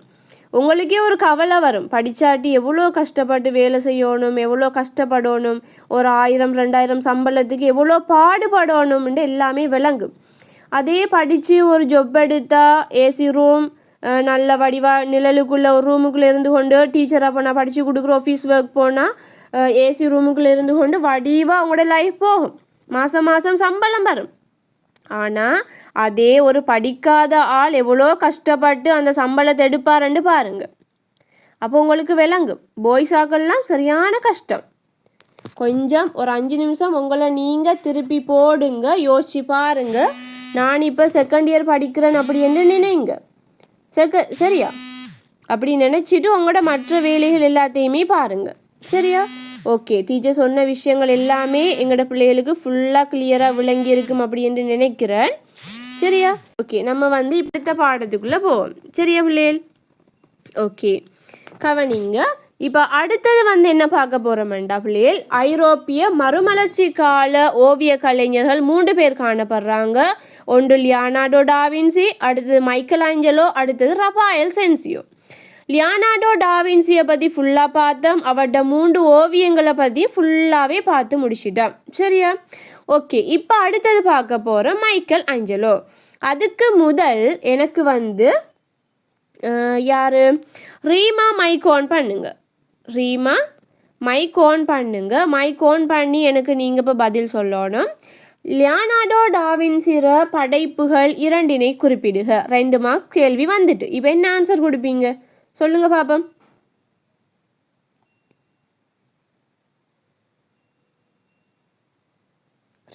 உங்களுக்கே ஒரு கவலை வரும், படித்தாட்டி எவ்வளோ கஷ்டப்பட்டு வேலை செய்யணும், எவ்வளோ கஷ்டப்படணும், ஒரு 1000-2000 சம்பளத்துக்கு எவ்வளோ பாடுபடணும்னு எல்லாமே விளங்கும். அதே படித்து ஒரு ஜாப் எடுத்தால் ஏசி ரூம், நல்ல வடிவாக நிழலுக்குள்ளே ஒரு ரூமுக்குள்ளே இருந்து கொண்டு, டீச்சராக போனால் படித்து கொடுக்குற ஆஃபீஸ் ஒர்க் போனால் ஏசி ரூமுக்குள்ளே இருந்து கொண்டு வடிவாக அவங்களோட லைஃப் போகும், மாதம் சம்பளம் வரும். ஆனால் அதே ஒரு படிக்காத ஆள் எவ்வளோ கஷ்டப்பட்டு அந்த சம்பளத்தை எடுப்பாருன்னு பாருங்கள். அப்போ உங்களுக்கு விளங்கும், பாய்ஸ் ஆக்கள்லாம் சரியான கஷ்டம். கொஞ்சம் ஒரு 5 நிமிஷம் உங்களை நீங்கள் திருப்பி போடுங்க, யோசிச்சு பாருங்கள். நான் இப்போ செகண்ட் இயர் படிக்கிறேன் அப்படி என்று நினைங்க. சரியா? அப்படி நினச்சிட்டு உங்களோட மற்ற வேலைகள் எல்லாத்தையுமே பாருங்கள். சரியா? ஓகே, டீச்சர் சொன்ன விஷயங்கள் எல்லாமே எங்களோட பிள்ளைகளுக்கு ஃபுல்லாக கிளியராக விளங்கி இருக்கும் அப்படி என்று நினைக்கிறேன். சரியா? ஓகே, நம்ம இப்படித்த பாடத்துக்குள்ளே போவோம். சரியா பிள்ளைகள்? ஓகே, கவனிங்க. இப்போ அடுத்தது என்ன பார்க்க போகிறோம்டா பிள்ளைகள், ஐரோப்பிய மறுமலர்ச்சி கால ஓவிய கலைஞர்கள் 3 பேர் காணப்படுறாங்க. ஒன்று லியோனார்டோ டா வின்சி, அடுத்தது மைக்கேல் ஆஞ்சலோ, அடுத்தது ரஃபாயல் சென்சியோ. லியோனார்டோ டாவின்சியை பற்றி ஃபுல்லாக பார்த்தோம். அவரோட 3 ஓவியங்களை பற்றி ஃபுல்லாகவே பார்த்து முடிச்சிட்டோம். சரியா? ஓகே, இப்போ அடுத்தது பார்க்க போகிறோம் மைக்கேல் ஆஞ்சலோ. அதுக்கு முதல் எனக்கு வந்து யார், ரீமா மைக் ஆன் பண்ணுங்க. ரீமா மைக் ஆன் பண்ணுங்க. மைக் ஆன் பண்ணி எனக்கு நீங்கள் இப்போ பதில் சொல்லணும். லியோனார்டோ டாவின்சிற படைப்புகள் 2 குறிப்பிடுக. 2 மார்க் கேள்வி வந்துட்டு. இப்போ என்ன ஆன்சர் கொடுப்பீங்க சொல்லுங்க பாப்போம்.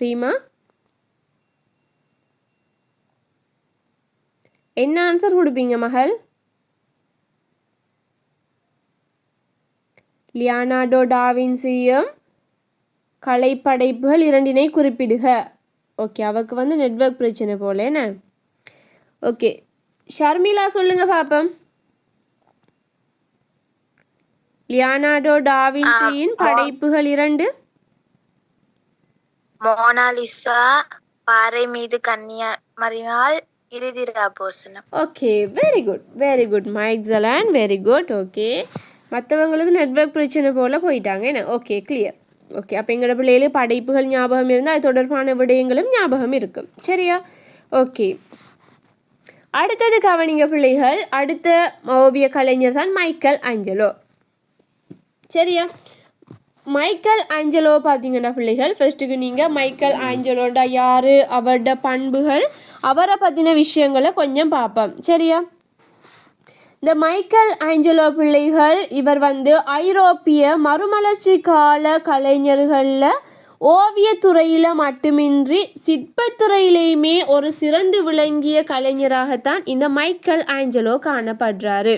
ரீமா என்ன ஆன்சர் கொடுப்பீங்க மகள்? லியோனார்டோ டாவின்சியும் கலைப்படைப்புகள் 2 குறிப்பிடுக. ஓகே, அவருக்கு வந்து நெட்வொர்க் பிரச்சனை போல என்ன. ஓகே, ஷர்மிளா சொல்லுங்க பாப்போம். லியோனார்டோ டாவின்சியின் படைப்புகள் 2. மோனாலிசா, பாறை மீது கன்னியாகுமரியால், இறுதி ராபோசனம். Okay, very good, very good மைக்ஸலான், வெரி குட். ஓகே, மற்றவங்களுக்கு நெட்வொர்க் பிரச்சனை போல் போயிட்டாங்க என்ன. Okay, clear. ஓகே, அப்போ எங்களோட பிள்ளைகளுக்கு படைப்புகள் ஞாபகம் இருந்தால் அது தொடர்பான விடயங்களும் ஞாபகம் இருக்கும். சரியா? ஓகே, அடுத்தது கவனிங்க பிள்ளைகள். அடுத்த ஓவிய கலைஞர் தான் மைக்கேல் ஆஞ்சலோ. சரியா? மைக்கேல் ஆஞ்சலோ பார்த்தீங்கன்னா பிள்ளைகள், ஃபர்ஸ்ட்டுக்கு நீங்கள் மைக்கேல் ஆஞ்சலோட யார், அவரோட பண்புகள், அவரை பற்றின விஷயங்களை கொஞ்சம் பார்ப்போம். சரியா? இந்த மைக்கேல் ஆஞ்சலோ பிள்ளைகள் இவர் வந்து ஐரோப்பிய மறுமலர்ச்சி கால கலைஞர்களில் ஓவியத்துறையில் மட்டுமின்றி சிற்பத்துறையிலையுமே ஒரு சிறந்து விளங்கிய கலைஞராகத்தான் இந்த மைக்கேல் ஆஞ்சலோ காணப்படுறாரு.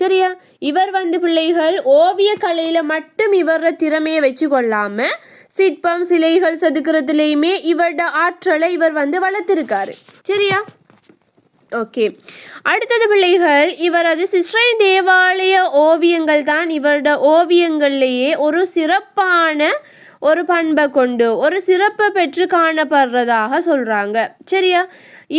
சரியா? இவர் வந்து பிள்ளைகள் ஓவிய கலையில் மட்டும் இவர திறமையை வச்சு கொள்ளாமல் சிற்பம் சிலைகள் செதுக்கிறதுலையுமே இவரோட ஆற்றலை இவர் வந்து வளர்த்துருக்காரு. சரியா? ஓகே, அடுத்தது பிள்ளைகள் இவரது சிஸ்ரைன் தேவாலய ஓவியங்கள் தான் இவரோட ஓவியங்கள்லேயே ஒரு சிறப்பான ஒரு பண்பை கொண்டு ஒரு சிறப்பை பெற்று காணப்படுறதாக சொல்கிறாங்க. சரியா?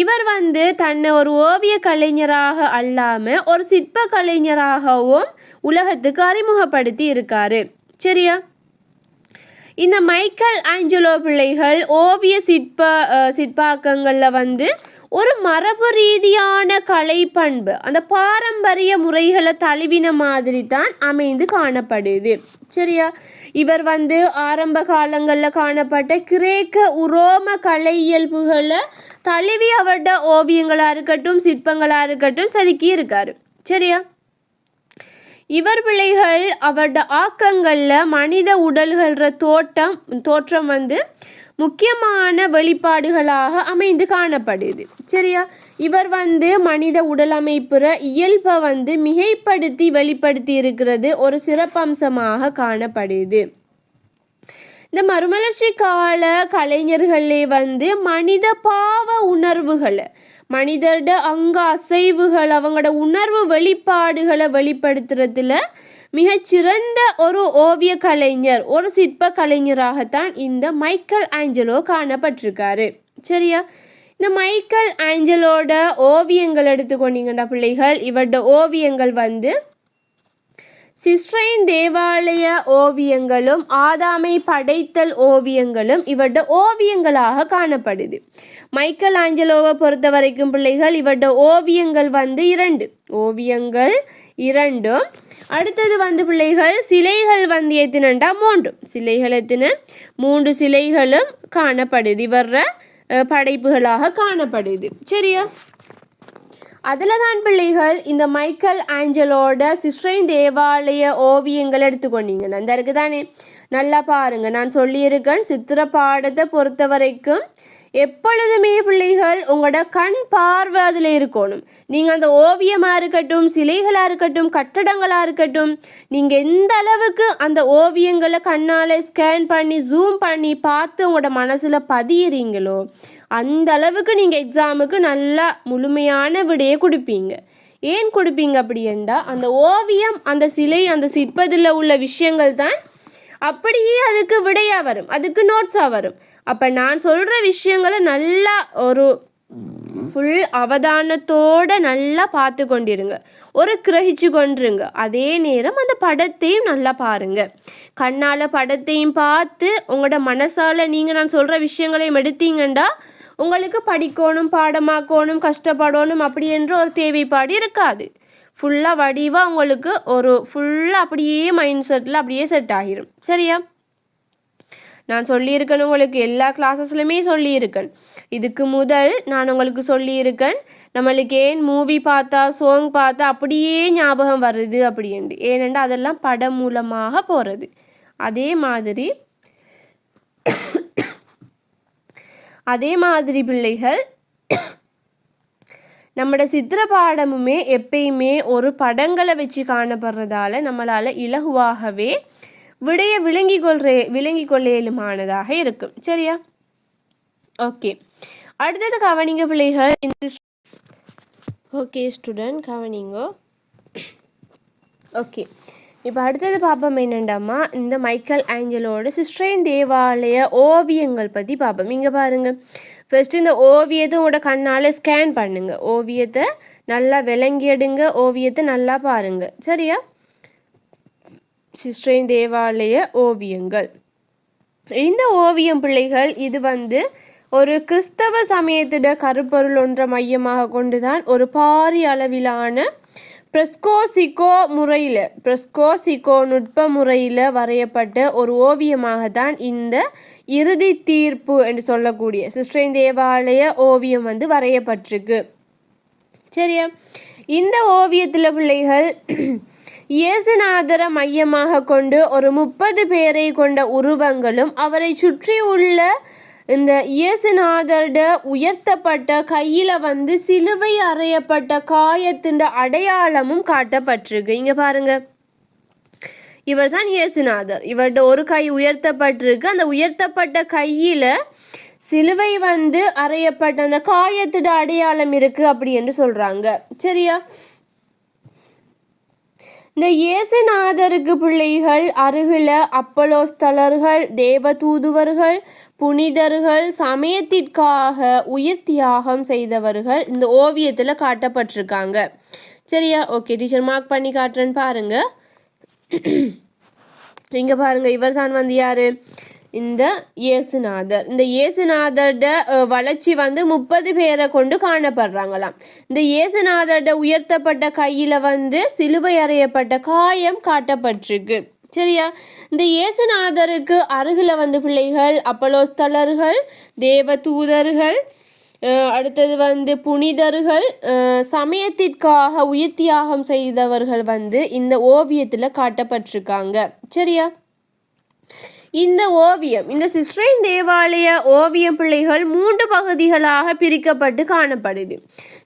இவர் வந்து தன்னை ஒரு ஓவிய கலைஞராக அல்லாமல் ஒரு சிற்ப கலைஞராகவும் உலகத்துக்கு அறிமுகப்படுத்தி இருக்காரு. சரியா? இந்த மைக்கேல் ஆஞ்சலோ பிள்ளைகள் ஓவிய சிற்பாக்கங்களில் வந்து ஒரு மரபு ரீதியான கலை பண்பு, அந்த பாரம்பரிய முறைகளை தழுவின மாதிரி தான் அமைந்து காணப்படுது. சரியா? இவர் வந்து ஆரம்ப காலங்களில் காணப்பட்ட கிரேக்க உரோம கலை இயல்புகளை தழுவி அவரோட ஓவியங்களாக இருக்கட்டும் சிற்பங்களாக இருக்கட்டும் செதுக்கி இருக்காரு. சரியா? இவர் பிள்ளைகள் அவரோட ஆக்கங்களில் மனித உடல்கள தோற்றம் வந்து முக்கியமான வெளிப்பாடுகளாக அமைந்து காணப்படுது. சரியா? இவர் வந்து மனித உடல் அமைப்புற இயல்பை வந்து மிகைப்படுத்தி வெளிப்படுத்தி இருக்கிறது ஒரு சிறப்பம்சமாக காணப்படுது. இந்த மறுமலர்ச்சி கால கலைஞர்களே வந்து மனித பாவ உணர்வுகளை, மனிதரோட அங்க அசைவுகள், அவங்களோட உணர்வு வெளிப்பாடுகளை வெளிப்படுத்துறதுல மிகச்சிறந்த ஒரு ஓவிய கலைஞர், ஒரு சிற்ப கலைஞராகத்தான் இந்த மைக்கேல் ஆஞ்சலோ காணப்பட்டிருக்காரு. சரியா? இந்த மைக்கேல் ஆஞ்சலோட ஓவியங்கள் எடுத்துக்கொண்டீங்கன்னா பிள்ளைகள், இவரோட ஓவியங்கள் வந்து சிஸ்ரைன் தேவாலய ஓவியங்களும் ஆதாமை படைத்தல் ஓவியங்களும் இவரோட ஓவியங்களாக காணப்படுது. மைக்கேல் ஆஞ்சலோவை பொறுத்த வரைக்கும் பிள்ளைகள் இவரோட ஓவியங்கள் வந்து 2 ஓவியங்கள் 2. அடுத்தது வந்து பிள்ளைகள் சிலைகள் வந்து எத்தனைண்டா 3 சிலைகள், 3 சிலைகளும் காணப்படுது இவர படைப்புகளாக காணப்படுது. சரியா? அதில் தான் பிள்ளைகள் இந்த மைக்கேல் ஆஞ்சலோட சிஸ்ரைன் தேவாலய ஓவியங்கள் எடுத்துக்கொண்டீங்கன்னா இந்த இருக்குது தானே, நல்லா பாருங்கள். நான் சொல்லியிருக்கேன் சித்திர பாடத்தை பொறுத்த வரைக்கும் எப்பொழுதுமே பிள்ளைகள் உங்களோட கண் பார்வை அதில் இருக்கணும். நீங்கள் அந்த ஓவியமாக இருக்கட்டும் சிலைகளாக இருக்கட்டும் கட்டடங்களாக இருக்கட்டும், நீங்கள் எந்த அளவுக்கு அந்த ஓவியங்களை கண்ணால் ஸ்கேன் பண்ணி ஜூம் பண்ணி பார்த்து உங்களோட மனசில் பதியிறீங்களோ அந்த அளவுக்கு நீங்கள் எக்ஸாமுக்கு நல்லா முழுமையான விடையை கொடுப்பீங்க. ஏன் கொடுப்பீங்க அப்படின்னா அந்த ஓவியம் அந்த சிலை அந்த சிற்பத்தில் உள்ள விஷயங்கள் தான் அப்படியே அதுக்கு விடையாக வரும், அதுக்கு நோட்ஸாக வரும். அப்போ நான் சொல்கிற விஷயங்களை நல்லா ஒரு ஃபுல் அவதானத்தோட நல்லா பார்த்து கொண்டிருங்க, ஒரு கிரகிச்சு கொண்டிருங்க. அதே நேரம் அந்த படத்தையும் நல்லா பாருங்க. கண்ணால் படத்தையும் பார்த்து உங்களோட மனசால் நீங்கள் நான் சொல்கிற விஷயங்களையும் எடுத்தீங்கண்டா உங்களுக்கு படிக்கணும், பாடமாக்கணும், கஷ்டப்படணும் அப்படி என்ற ஒரு தேவைப்பாடு இருக்காது. ஃபுல்லாக வடிவாக உங்களுக்கு ஒரு ஃபுல்லாக அப்படியே மைண்ட் செட்டில் அப்படியே செட் ஆகிரும். சரியா? நான் சொல்லியிருக்கேன், உங்களுக்கு எல்லா கிளாஸஸ்லையுமே சொல்லியிருக்கேன். இதுக்கு முதல் நான் உங்களுக்கு சொல்லியிருக்கேன், நம்மளுக்கு ஏன் மூவி பார்த்தா சாங் பார்த்தா அப்படியே ஞாபகம் வருது அப்படின்ட்டு. ஏனென்றால் அதெல்லாம் படம் மூலமாக போகிறது. அதே மாதிரி பிள்ளைகள், நம்மளோட சித்திர பாடமுமே எப்பயுமே ஒரு படங்களை வச்சு காணப்படுறதால நம்மளால் இலகுவாகவே விடைய விளங்கி கொள்ளையிலுமானதாக இருக்கும். சரியா? ஓகே, அடுத்தது கவனிங்க பிள்ளைகள். Okay student, கவனிங்கோ. ஓகே, இப்போ அடுத்தது பார்ப்போம் என்னண்டாமா, இந்த மைக்கேல் ஆஞ்சலோட சிஸ்டரின் தேவாலய ஓவியங்கள் பற்றி பார்ப்போம். இங்கே பாருங்கள், ஃபஸ்ட்டு இந்த ஓவியத்தை உங்களோட கண்ணால் ஸ்கேன் பண்ணுங்க. ஓவியத்தை நல்லா விளங்கி எடுங்க, ஓவியத்தை நல்லா பாருங்க. சரியா? சிஸ்டரின் தேவாலய ஓவியங்கள். இந்த ஓவியம் பிள்ளைகள் இது ஒரு கிறிஸ்தவ சமயத்திட கருப்பொருள் ஒன்றை மையமாக கொண்டுதான் ஒரு பாரிய அளவிலான பிரெஸ்கோ நுட்ப முறையில் வரையப்பட்ட ஒரு ஓவியமாகத்தான் இந்த இறுதி தீர்ப்பு என்று சொல்லக்கூடிய சிஸ்டரின் தேவாலய ஓவியம் வரையப்பட்டிருக்கு. சரியா? இந்த ஓவியத்தில் பிள்ளைகள் இயேசுநாதரை மையமாக கொண்டு ஒரு 30 பேரை கொண்ட உருவங்களும் அவரை சுற்றி உள்ள இந்த இயேசுநாதரோட உயர்த்தப்பட்ட கையில் சிலுவை அறையப்பட்ட காயத்தின் அடையாளமும் காட்டப்பட்டிருக்கு. இங்கே பாருங்க, இவர் தான் இயேசுநாதர். இவர்கிட்ட ஒரு கை உயர்த்தப்பட்டிருக்கு. அந்த உயர்த்தப்பட்ட கையில் சிலுவை அறையப்பட்ட அந்த காயத்திட அடையாளம் இருக்கு அப்படி என்று சொல்றாங்க. சரியா? இந்த இயேசுநாதருக்கு பிள்ளைகள் அருகில அப்போஸ்தலர்கள், தேவதூதுவர்கள், புனிதர்கள், சமயத்திற்காக உயிர் தியாகம் செய்தவர்கள் இந்த ஓவியத்தில் காட்டப்பட்டிருக்காங்க. சரியா? ஓகே டீச்சர், மார்க் பண்ணி காட்டுறேன்னு பாருங்க. இங்கே பாருங்க, இவர் தான் யாரு? இந்த இயேசுநாதர். இந்த இயேசுநாதரோட வளர்ச்சி 30 பேரை கொண்டு காணப்படுறாங்களாம். இந்த இயேசுநாதரோட உயர்த்தப்பட்ட கையில் சிலுவை அறையப்பட்ட காயம் காட்டப்பட்டிருக்கு. சரியா? இந்த இயேசுநாதருக்கு அருகில் பிள்ளைகள் அப்போஸ்தலர்கள், தேவதூதர்கள், அடுத்தது புனிதர்கள், சமயத்திற்காக உயிர் தியாகம் செய்தவர்கள் இந்த ஓவியத்தில் காட்டப்பட்டிருக்காங்க. சரியா? இந்த ஓவியம், இந்த சிஸ்டரின் தேவாலய ஓவியம் பிள்ளைகள் 3 பகுதிகளாக பிரிக்கப்பட்டு காணப்படுது.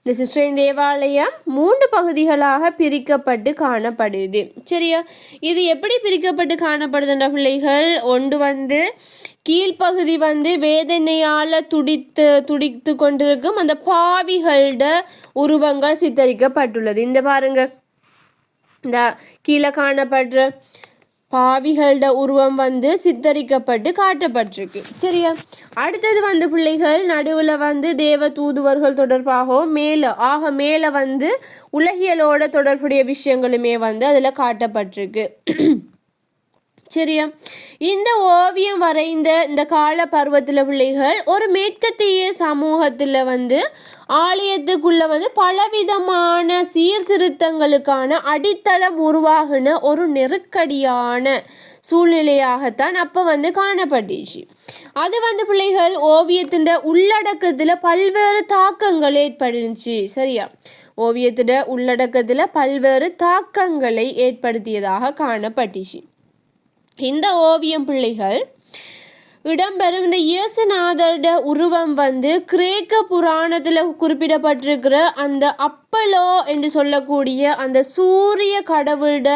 இந்த சிஸ்டரின் தேவாலயம் 3 பகுதிகளாக பிரிக்கப்பட்டு காணப்படுது. சரியா? இது எப்படி பிரிக்கப்பட்டு காணப்படுதுன்ற பிள்ளைகள், ஒன்று கீழ்ப்பகுதி வேதனையால் துடித்து கொண்டிருக்கும் அந்த பாவிகளோட உருவங்கள் சித்தரிக்கப்பட்டுள்ளது. இந்த பாருங்க, இந்த கீழே காணப்படுற பாவிகளோட உருவம் சித்தரிக்கப்பட்டு காட்டப்பட்டிருக்கு. சரியா? அடுத்தது பிள்ளைகள் நடுவில் தேவ தூதுவர்கள் தொடர்பாகவும் மேலே உலகியலோட தொடர்புடைய விஷயங்களுமே அதில் காட்டப்பட்டிருக்கு. சரியா? இந்த ஓவியம் வரைந்த இந்த கால பருவத்தில் பிள்ளைகள் ஒரு மேற்கத்திய சமூகத்தில் ஆலயத்துக்குள்ள பலவிதமான சீர்திருத்தங்களுக்கான அடித்தளம் உருவாகின ஒரு நெருக்கடியான சூழ்நிலையாகத்தான் அப்போ காணப்பட்டுச்சு. அது பிள்ளைகள் ஓவியத்தின் உள்ளடக்கத்தில் பல்வேறு தாக்கங்கள் ஏற்படுச்சு. சரியா? ஓவியத்தின் உள்ளடக்கத்தில் பல்வேறு தாக்கங்களை ஏற்படுத்தியதாக காணப்பட்டுச்சு. இந்த ஓவியம் பிள்ளைகள் இடம்பெறும் இந்த இயேசுநாதரோட உருவம் கிரேக்க புராணத்தில் குறிப்பிடப்பட்டிருக்கிற அந்த அப்பலோ என்று சொல்லக்கூடிய அந்த சூரிய கடவுளோட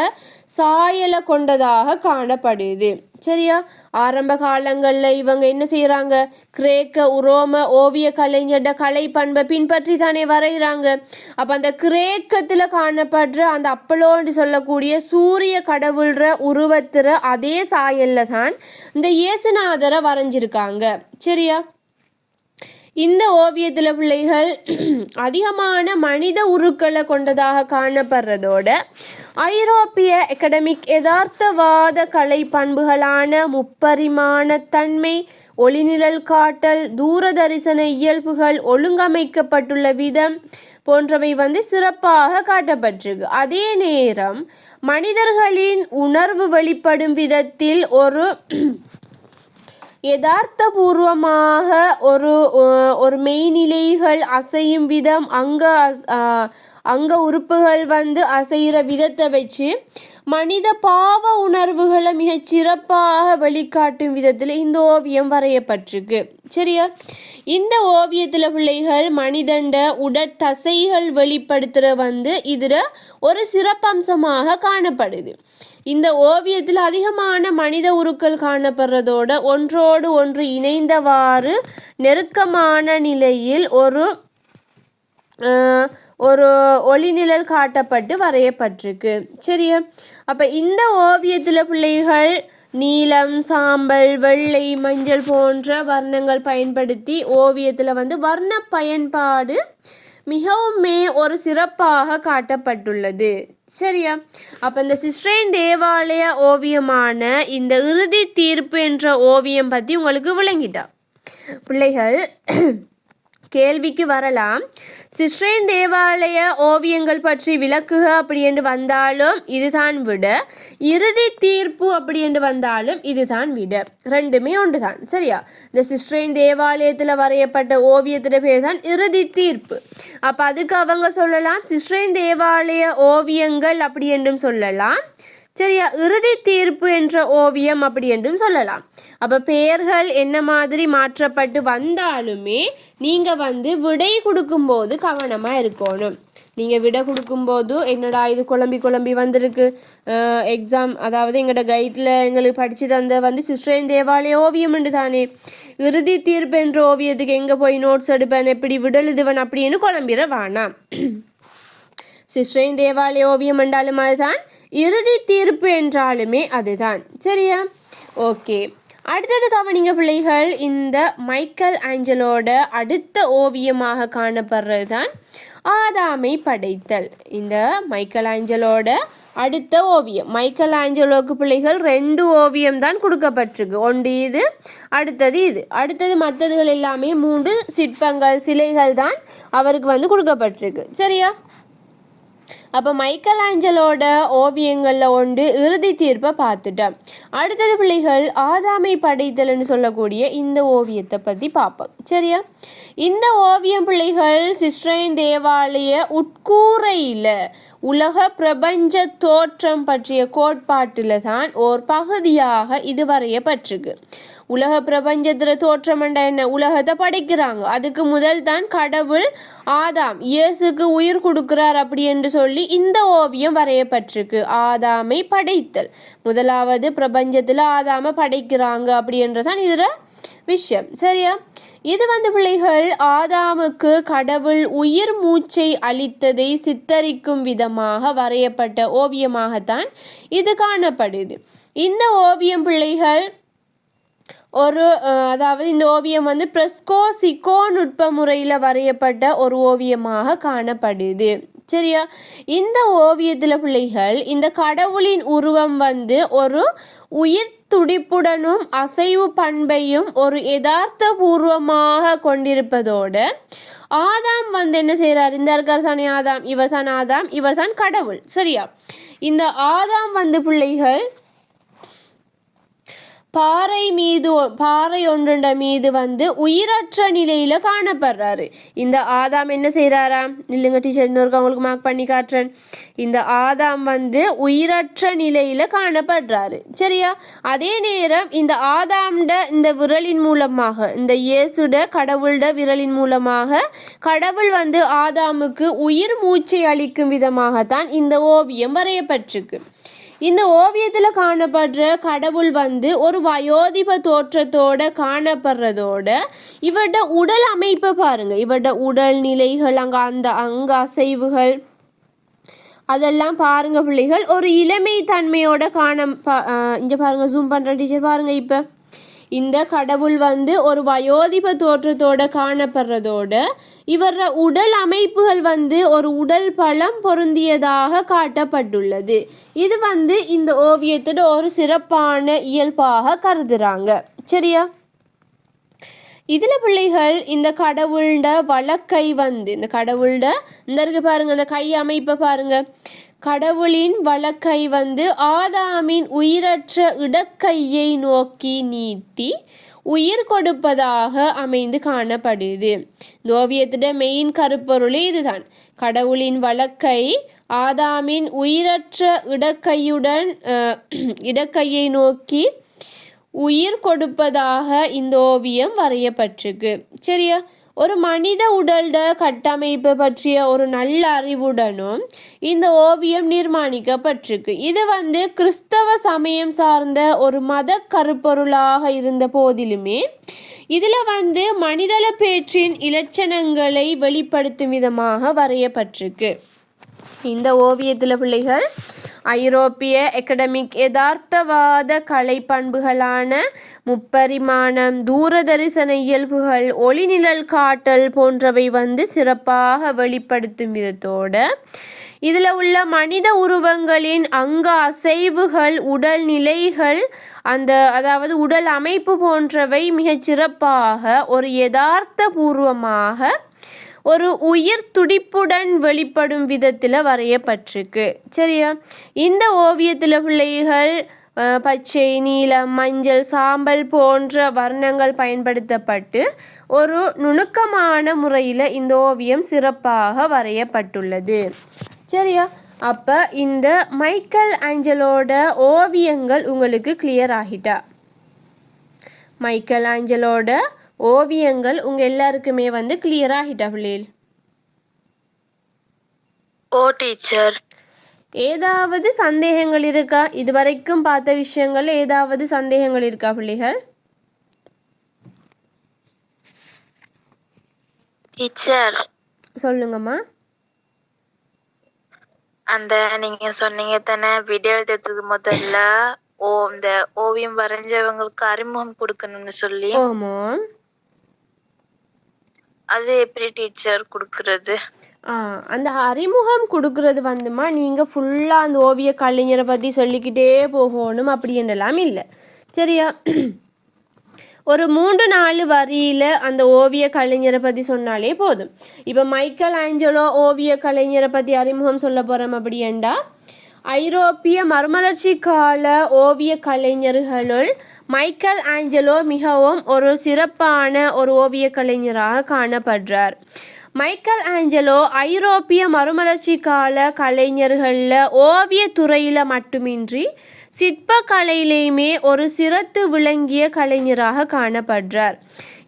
சாயலை கொண்டதாக காணப்படுது. சரியா? ஆரம்ப காலங்களில் இவங்க என்ன செய்கிறாங்க, கிரேக்க உரோம ஓவிய கலைஞரோட கலை பண்பை பின்பற்றி தானே வரைகிறாங்க. அப்போ அந்த கிரேக்கத்தில் காணப்படுற அந்த அப்பலோன்னு சொல்லக்கூடிய சூரிய கடவுள்ற உருவத்துற அதே சாயலில் தான் இந்த இயேசுநாதரை வரைஞ்சிருக்காங்க. சரியா? இந்த ஓவியத்தில் பிள்ளைகள் அதிகமான மனித உருக்களை கொண்டதாக காணப்படுறதோட ஐரோப்பிய அகடமிக் யதார்த்தவாத கலை பண்புகளான முப்பரிமாண தன்மை, ஒளிநிழல் காட்டல், தூரதரிசன இயல்புகள், ஒழுங்கமைக்கப்பட்டுள்ள விதம் போன்றவை சிறப்பாக காட்டப்பட்டிருக்கு. அதே நேரம் மனிதர்களின் உணர்வு வெளிப்படும் விதத்தில் ஒரு யதார்த்தபூர்வமாக ஒரு மெய்நிலைகள் அசையும் விதம், அங்க உறுப்புகள் அசைகிற விதத்தை வச்சு மனித பாவ உணர்வுகளை மிகச் சிறப்பாக வெளிக்காட்டும் விதத்தில் இந்த ஓவியம் வரையப்பட்டிருக்கு. சரியா? இந்த ஓவியத்தில் பிள்ளைகள் மனிதண்ட உடற்தசைகள் வெளிப்படுத்துகிற இதில் ஒரு சிறப்பம்சமாக காணப்படுது. இந்த ஓவியத்தில் அதிகமான மனித உருக்கள் காணப்படுறதோட ஒன்றோடு ஒன்று இணைந்தவாறு நெருக்கமான நிலையில் ஒரு ஒளிநிழல் காட்டப்பட்டு வரையப்பட்டிருக்கு. சரியா? அப்போ இந்த ஓவியத்தில் பிள்ளைகள் நீலம், சாம்பல், வெள்ளை, மஞ்சள் போன்ற வர்ணங்கள் பயன்படுத்தி ஓவியத்தில் வர்ண பயன்பாடு மிகவுமே ஒரு சிறப்பாக காட்டப்பட்டுள்ளது. சரியா? அப்போ இந்த சிஸ்ரைன் தேவாலய ஓவியமான இந்த இறுதி தீர்ப்பு என்ற ஓவியம் பற்றி உங்களுக்கு விளங்கிட்டா பிள்ளைகள்? கேள்விக்கு வரலாம், சிஸ்ரைன் தேவாலய ஓவியங்கள் பற்றி விளக்குக அப்படி என்று வந்தாலும் இதுதான் விட, இறுதி தீர்ப்பு அப்படி என்று வந்தாலும் இதுதான் விட, ரெண்டுமே ஒன்று தான். சரியா? இந்த சிஸ்ரைன் தேவாலயத்தில் வரையப்பட்ட ஓவியத்தின் பேர் தான் இறுதி தீர்ப்பு. அப்போ அதுக்கு அவங்க சொல்லலாம் சிஸ்ரைன் தேவாலய ஓவியங்கள் அப்படி என்றும் சொல்லலாம். சரியா? இறுதி தீர்ப்பு என்ற ஓவியம் அப்படி என்றும் சொல்லலாம். அப்போ பெயர்கள் என்ன மாதிரி மாற்றப்பட்டு வந்தாலுமே நீங்கள் விடை கொடுக்கும்போது கவனமாக இருக்கணும். நீங்கள் விடை கொடுக்கும்போது என்னடா இது குழம்பி வந்திருக்கு எக்ஸாம், அதாவது எங்களோட கைட்டில் எங்களுக்கு படித்து தந்த சிஸ்ரைன் தேவாலய ஓவியம் என்று தானே, இறுதி தீர்ப்பு என்ற ஓவியத்துக்கு எங்கே போய் நோட்ஸ் எடுப்பேன், எப்படி விடலுதுவன் அப்படின்னு குழம்பிட வேணாம். சிஸ்ரைன் தேவாலய ஓவியம் என்றாலும் அதுதான், இறுதி தீர்ப்பு என்றாலுமே அதுதான். சரியா? ஓகே, அடுத்தது கவனிங்க பிள்ளைகள். இந்த மைக்கேல் ஆஞ்சலோட அடுத்த ஓவியமாக காணப்படுறது தான் ஆதாமை படைத்தல். இந்த மைக்கேல் ஆஞ்சலோட அடுத்த ஓவியம். மைக்கேல் ஆஞ்சலோக்கு பிள்ளைகள் 2 ஓவியம் தான் கொடுக்கப்பட்டிருக்கு. ஒன்று இது, அடுத்தது இது. அடுத்தது மற்றதுகள் எல்லாமே 3 சிற்பங்கள், சிலைகள் தான் அவருக்கு கொடுக்கப்பட்டிருக்கு. சரியா? அப்போ மைக்கேல் ஆஞ்சலோட ஓவியங்களில் ஒன்று இறுதி தீர்ப்பை பார்த்துட்டேன். அடுத்தது பிள்ளைகள் ஆதாமை படைத்தல்னு சொல்லக்கூடிய இந்த ஓவியத்தை பற்றி பார்ப்போம். சரியா? இந்த ஓவியம் பிள்ளைகள் சிஸ்ரைன் தேவாலய உட்கூரையில் உலக பிரபஞ்ச தோற்றம் பற்றிய கோட்பாட்டில் தான் ஓர் பகுதியாக இது வரையப்பட்டிருக்கு. உலக பிரபஞ்சத்தில் தோற்றம்ண்டா என்ன? உலகத்தை படைக்கிறாங்க. அதுக்கு முதல் தான் கடவுள் ஆதாம் இயேசுக்கு உயிர் கொடுக்கிறார் அப்படி என்று சொல்லி இந்த ஓவியம் வரையப்பட்டிருக்கு. ஆதாமை படைத்தல், முதலாவது பிரபஞ்சத்தில் ஆதாமை படைக்கிறாங்க அப்படி என்றதான் இதில் விஷயம். சரியா? இது பிள்ளைகள் ஆதாமுக்கு கடவுள் உயிர் மூச்சை அளித்ததை சித்தரிக்கும் விதமாக வரையப்பட்ட ஓவியமாகத்தான் இது காணப்படுது. இந்த ஓவியம் பிள்ளைகள் அதாவது இந்த ஓவியம் பிரெஸ்கோ சிகோ நுட்ப முறையில் வரையப்பட்ட ஒரு ஓவியமாக காணப்படுது. சரியா? இந்த ஓவியத்தில் பிள்ளைகள் இந்த கடவுளின் உருவம் ஒரு உயிர் துடிப்புடனும் அசைவு பண்பையும் ஒரு யதார்த்த பூர்வமாக கொண்டிருப்பதோடு ஆதாம் என்ன செய்கிறார்? இந்த இருக்கார் தானே ஆதாம், இவர் தான் ஆதாம், இவர் தான் கடவுள். சரியா? இந்த ஆதாம் பிள்ளைகள் பாறை ஒன்றுண்ட மீது உயிரற்ற நிலையில காணப்படுறாரு. இந்த ஆதாம் என்ன செய்யறாராம்? இல்லைங்க டீச்சர், இன்னொருக்கு அவங்களுக்கு மார்க் பண்ணி காட்டுறேன். இந்த ஆதாம் உயிரற்ற நிலையில காணப்படுறாரு. சரியா? அதே நேரம் இந்த ஆதாம்ட இந்த விரலின் மூலமாக, இந்த இயேசுட கடவுள்ட விரலின் மூலமாக கடவுள் ஆதாமுக்கு உயிர் மூச்சை அளிக்கும் விதமாகத்தான் இந்த ஓவியம் வரையப்பட்டிருக்கு. இந்த ஓவியத்தில் காணப்படுற கடவுள் ஒரு வயோதிப தோற்றத்தோட காணப்படுறதோட இவருடைய உடல் அமைப்பை பாருங்க. இவருடைய உடல் நிலைகள், அங்க அசைவுகள் அதெல்லாம் பாருங்க பிள்ளைகள், ஒரு இளமை தன்மையோட இங்க பாருங்க, ஜூம் பண்ற டீச்சர் பாருங்க. இப்போ இந்த கடவுள் வந்து ஒரு வயோதிப தோற்றத்தோட காணப்படுறதோட இவர உடல் அமைப்புகள் வந்து ஒரு உடல் பலம் பொருந்தியதாக காட்டப்பட்டுள்ளது. இது வந்து இந்த ஓவியத்தோட ஒரு சிறப்பான இயல்பாக கருதுறாங்க. சரியா? இதுல பிள்ளைகள் இந்த கடவுள்ட வலக்கை வந்து இந்த கடவுள்ட இந்த இருக்கு பாருங்க, இந்த கை அமைப்பை பாருங்க. கடவுளின் வலக்கை வந்து ஆதாமின் உயிரற்ற இடக்கையை நோக்கி நீட்டி உயிர் கொடுப்பதாக அமைந்து காணப்படுது. இந்த ஓவியத்தோட மெயின் கருப்பொருளே இதுதான். கடவுளின் வலக்கை ஆதாமின் உயிரற்ற இடக்கையை நோக்கி உயிர் கொடுப்பதாக இந்த ஓவியம் வரையப்பட்டிருக்கு. சரியா? ஒரு மனித உடல்ட கட்டமைப்பு பற்றிய ஒரு நல்ல அறிவுடனும் இந்த ஓவியம் நிர்மாணிக்கப்பட்டிருக்கு. இது வந்து கிறிஸ்தவ சமயம் சார்ந்த ஒரு மத கருப்பொருளாக இருந்த போதிலுமே இதில் வந்து மனிதள பேற்றின் இலட்சணங்களை வெளிப்படுத்தும் விதமாக வரையப்பட்டிருக்கு. இந்த ஓவியத்தில் பிள்ளைகள் ஐரோப்பிய அகடமிக் யதார்த்தவாத கலை பண்புகளான முப்பரிமாணம், தூரதரிசன இயல்புகள், ஒளிநிழல் காட்டல் போன்றவை வந்து சிறப்பாக வெளிப்படுத்தும் விதத்தோட இதில் உள்ள மனித உருவங்களின் அங்க அசைவுகள், உடல் நிலைகள், அதாவது உடல் அமைப்பு போன்றவை மிகச் சிறப்பாக ஒரு யதார்த்த பூர்வமாக ஒரு உயிர் துடிப்புடன் வெளிப்படும் விதத்தில் வரையப்பட்டிருக்கு. சரியா? இந்த ஓவியத்தில் பிள்ளைகள் பச்சை, நீலம், மஞ்சள், சாம்பல் போன்ற வர்ணங்கள் பயன்படுத்தப்பட்டு ஒரு நுணுக்கமான முறையில் இந்த ஓவியம் சிறப்பாக வரையப்பட்டுள்ளது. சரியா? அப்போ இந்த மைக்கேல் ஆஞ்சலோட ஓவியங்கள் உங்களுக்கு கிளியர் ஆகிட்டா? மைக்கேல் ஆஞ்சலோட ஓவியங்கள் உங்க எல்லாருக்குமே வந்து கிளியர் ஆகிட்டா பிள்ளைகள்? ஓ டீச்சர். ஏதாவது சந்தேகங்கள் இருக்கா? இதுவரைக்கும் பார்த்த விஷயங்கள் ஏதாவது சந்தேகங்கள் இருக்கா பிள்ளைகள்? டீச்சர் சொல்லுங்கம்மா. அந்த நீங்க சொன்னீங்க தானே வீடியோ எடுத்ததுக்கு முதல்ல இந்த ஓவியம் வரைஞ்சவங்களுக்கு அறிமுகம் கொடுக்கணும்னு சொல்லி. ஆமா. அது எப்படி டீச்சர் கொடுக்கறது? அந்த அறிமுகம் கொடுக்கறது வந்துமா நீங்கள் ஃபுல்லாக அந்த ஓவிய கலைஞரை பற்றி சொல்லிக்கிட்டே போகணும் அப்படின்றலாம் இல்லை. சரியா? ஒரு 3-4 வரியில் அந்த ஓவிய கலைஞரை பற்றி சொன்னாலே போதும். இப்போ மைக்கேல் ஆஞ்சலோ ஓவிய கலைஞரை பற்றி அறிமுகம் சொல்ல போகிறோம் அப்படின்டா, ஐரோப்பிய மறுமலர்ச்சி கால ஓவிய கலைஞர்களுள் மைக்கேல் ஆஞ்சலோ மிகவும் ஒரு சிறப்பான ஒரு ஓவிய கலைஞராக காணப்படுறார். மைக்கேல் ஆஞ்சலோ ஐரோப்பிய மறுமலர்ச்சி கால கலைஞர்களில் ஓவியத்துறையில் மட்டுமின்றி சிற்பக்கலையிலேயுமே ஒரு சிறந்து விளங்கிய கலைஞராக காணப்படுறார்.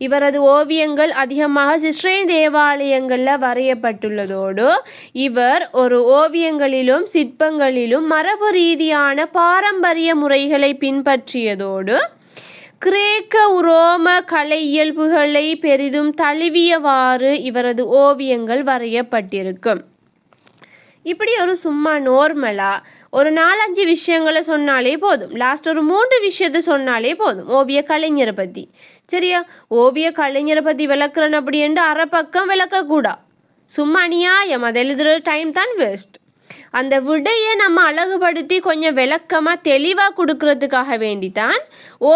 இவரது ஓவியங்கள் அதிகமாக சிஸ்ரேன் தேவாலயங்களில் வரையப்பட்டுள்ளதோடு இவர் ஒரு ஓவியங்களிலும் சிற்பங்களிலும் மரபு ரீதியான பாரம்பரிய முறைகளை பின்பற்றியதோடு கிரேக்க உரோம கலை இயல்புகளை பெரிதும் தழுவியவாறு இவரது ஓவியங்கள் வரையப்பட்டிருக்கும். இப்படி ஒரு சும்மா நார்மலாக ஒரு 4-5 விஷயங்களை சொன்னாலே போதும். லாஸ்ட் ஒரு 3 விஷயத்தை சொன்னாலே போதும் ஓவிய கலைஞரை பற்றி. சரியா? ஓவிய கலைஞரை பற்றி விளக்குறேன் அப்படின்ட்டு அரை பக்கம் விளக்கக்கூடா. சும்மா அநியாயம், அதை எழுதுகிற டைம் தான் வேஸ்ட். அந்த விடையை நம்ம அழகுபடுத்தி கொஞ்சம் விளக்கமாக தெளிவாக கொடுக்கறதுக்காக வேண்டித்தான்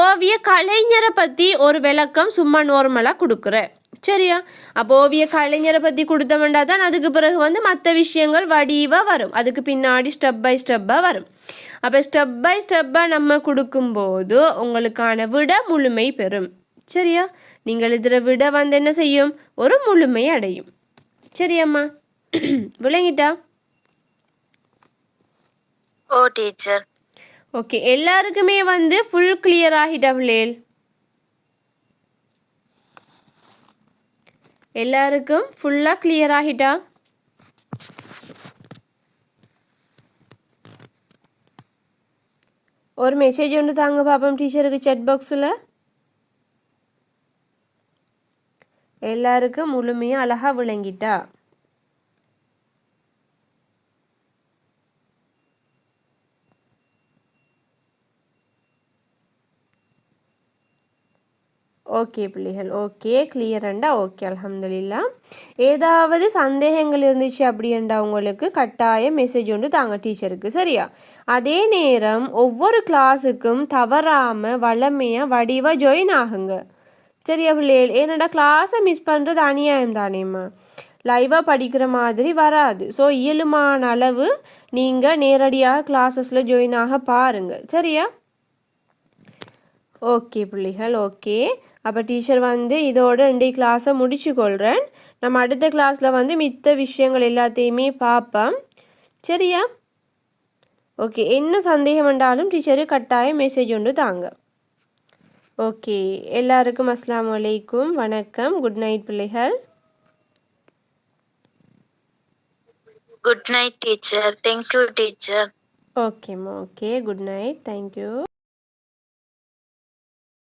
ஓவிய கலைஞரை பற்றி ஒரு விளக்கம் சும்மா நார்மலாக கொடுக்குறேன். சரியா? அப்போ ஓவிய கலைஞரை பற்றி கொடுத்தவண்டா தான் அதுக்கு பிறகு வந்து மற்ற விஷயங்கள் வடிவாக வரும். அதுக்கு பின்னாடி ஸ்டெப் பை ஸ்டெப்பாக வரும். அப்போ ஸ்டெப் பை ஸ்டெப்பாக நம்ம கொடுக்கும்போது உங்களுக்கான விட முழுமை பெறும். சரியா? நீங்கள் இதில் விட வந்து என்ன செய்யும்? ஒரு முழுமை அடையும். சரியாம்மா? விளங்கிட்டா? ஓ டீச்சர். ஓகே, எல்லாருக்குமே வந்து ஃபுல் கிளியர் ஆகிட்டா பிள்ளைகள்? எல்லாருக்கும் ஃபுல்லாக கிளியர் ஆகிட்டா? ஒரு மெசேஜ் ஒன்று தாங்க பாப்போம் டீச்சருக்கு செட் பாக்ஸில். எல்லாருக்கும் முழுமையாக அழகாக விளங்கிட்டா? ஓகே பிள்ளைகள் ஓகே கிளியரண்டா ஓகே அல்ஹம்துலில்லா. ஏதாவது சந்தேகங்கள் இருந்துச்சு அப்படின்டா உங்களுக்கு கட்டாயம் மெசேஜ் ஒன்று தாங்க டீச்சருக்கு சரியா. அதே நேரம் ஒவ்வொரு கிளாஸுக்கும் தவறாமல் வளமையாக வடிவாக ஜாயின் ஆகுங்க சரியா பிள்ளைகள். ஏன்னாடா கிளாஸை மிஸ் பண்ணுறது அநியாயம் தானேம்மா, லைவாக படிக்கிற மாதிரி வராது. ஸோ இயலுமான அளவு நீங்கள் நேரடியாக கிளாஸஸில் ஜாயின் ஆக பாருங்கள் சரியா. ஓகே பிள்ளைகள் ஓகே. அப்போ டீச்சர் வந்து இதோட 2 கிளாஸை முடிச்சு கொள்கிறேன். நம்ம அடுத்த கிளாஸில் வந்து மித்த விஷயங்கள் எல்லாத்தையுமே பார்ப்போம் சரியா. ஓகே, என்ன சந்தேகம் வேண்டாலும் டீச்சருக்கு கட்டாயம் மெசேஜ் ஒன்று தாங்க. ஓகே, எல்லாருக்கும் அஸ்ஸலாமு அலைக்கும், வணக்கம், குட் நைட் பிள்ளைகள். Good night teacher. Thank you teacher. ஓகேம்மா ஓகே, குட் நைட், தேங்க்யூ.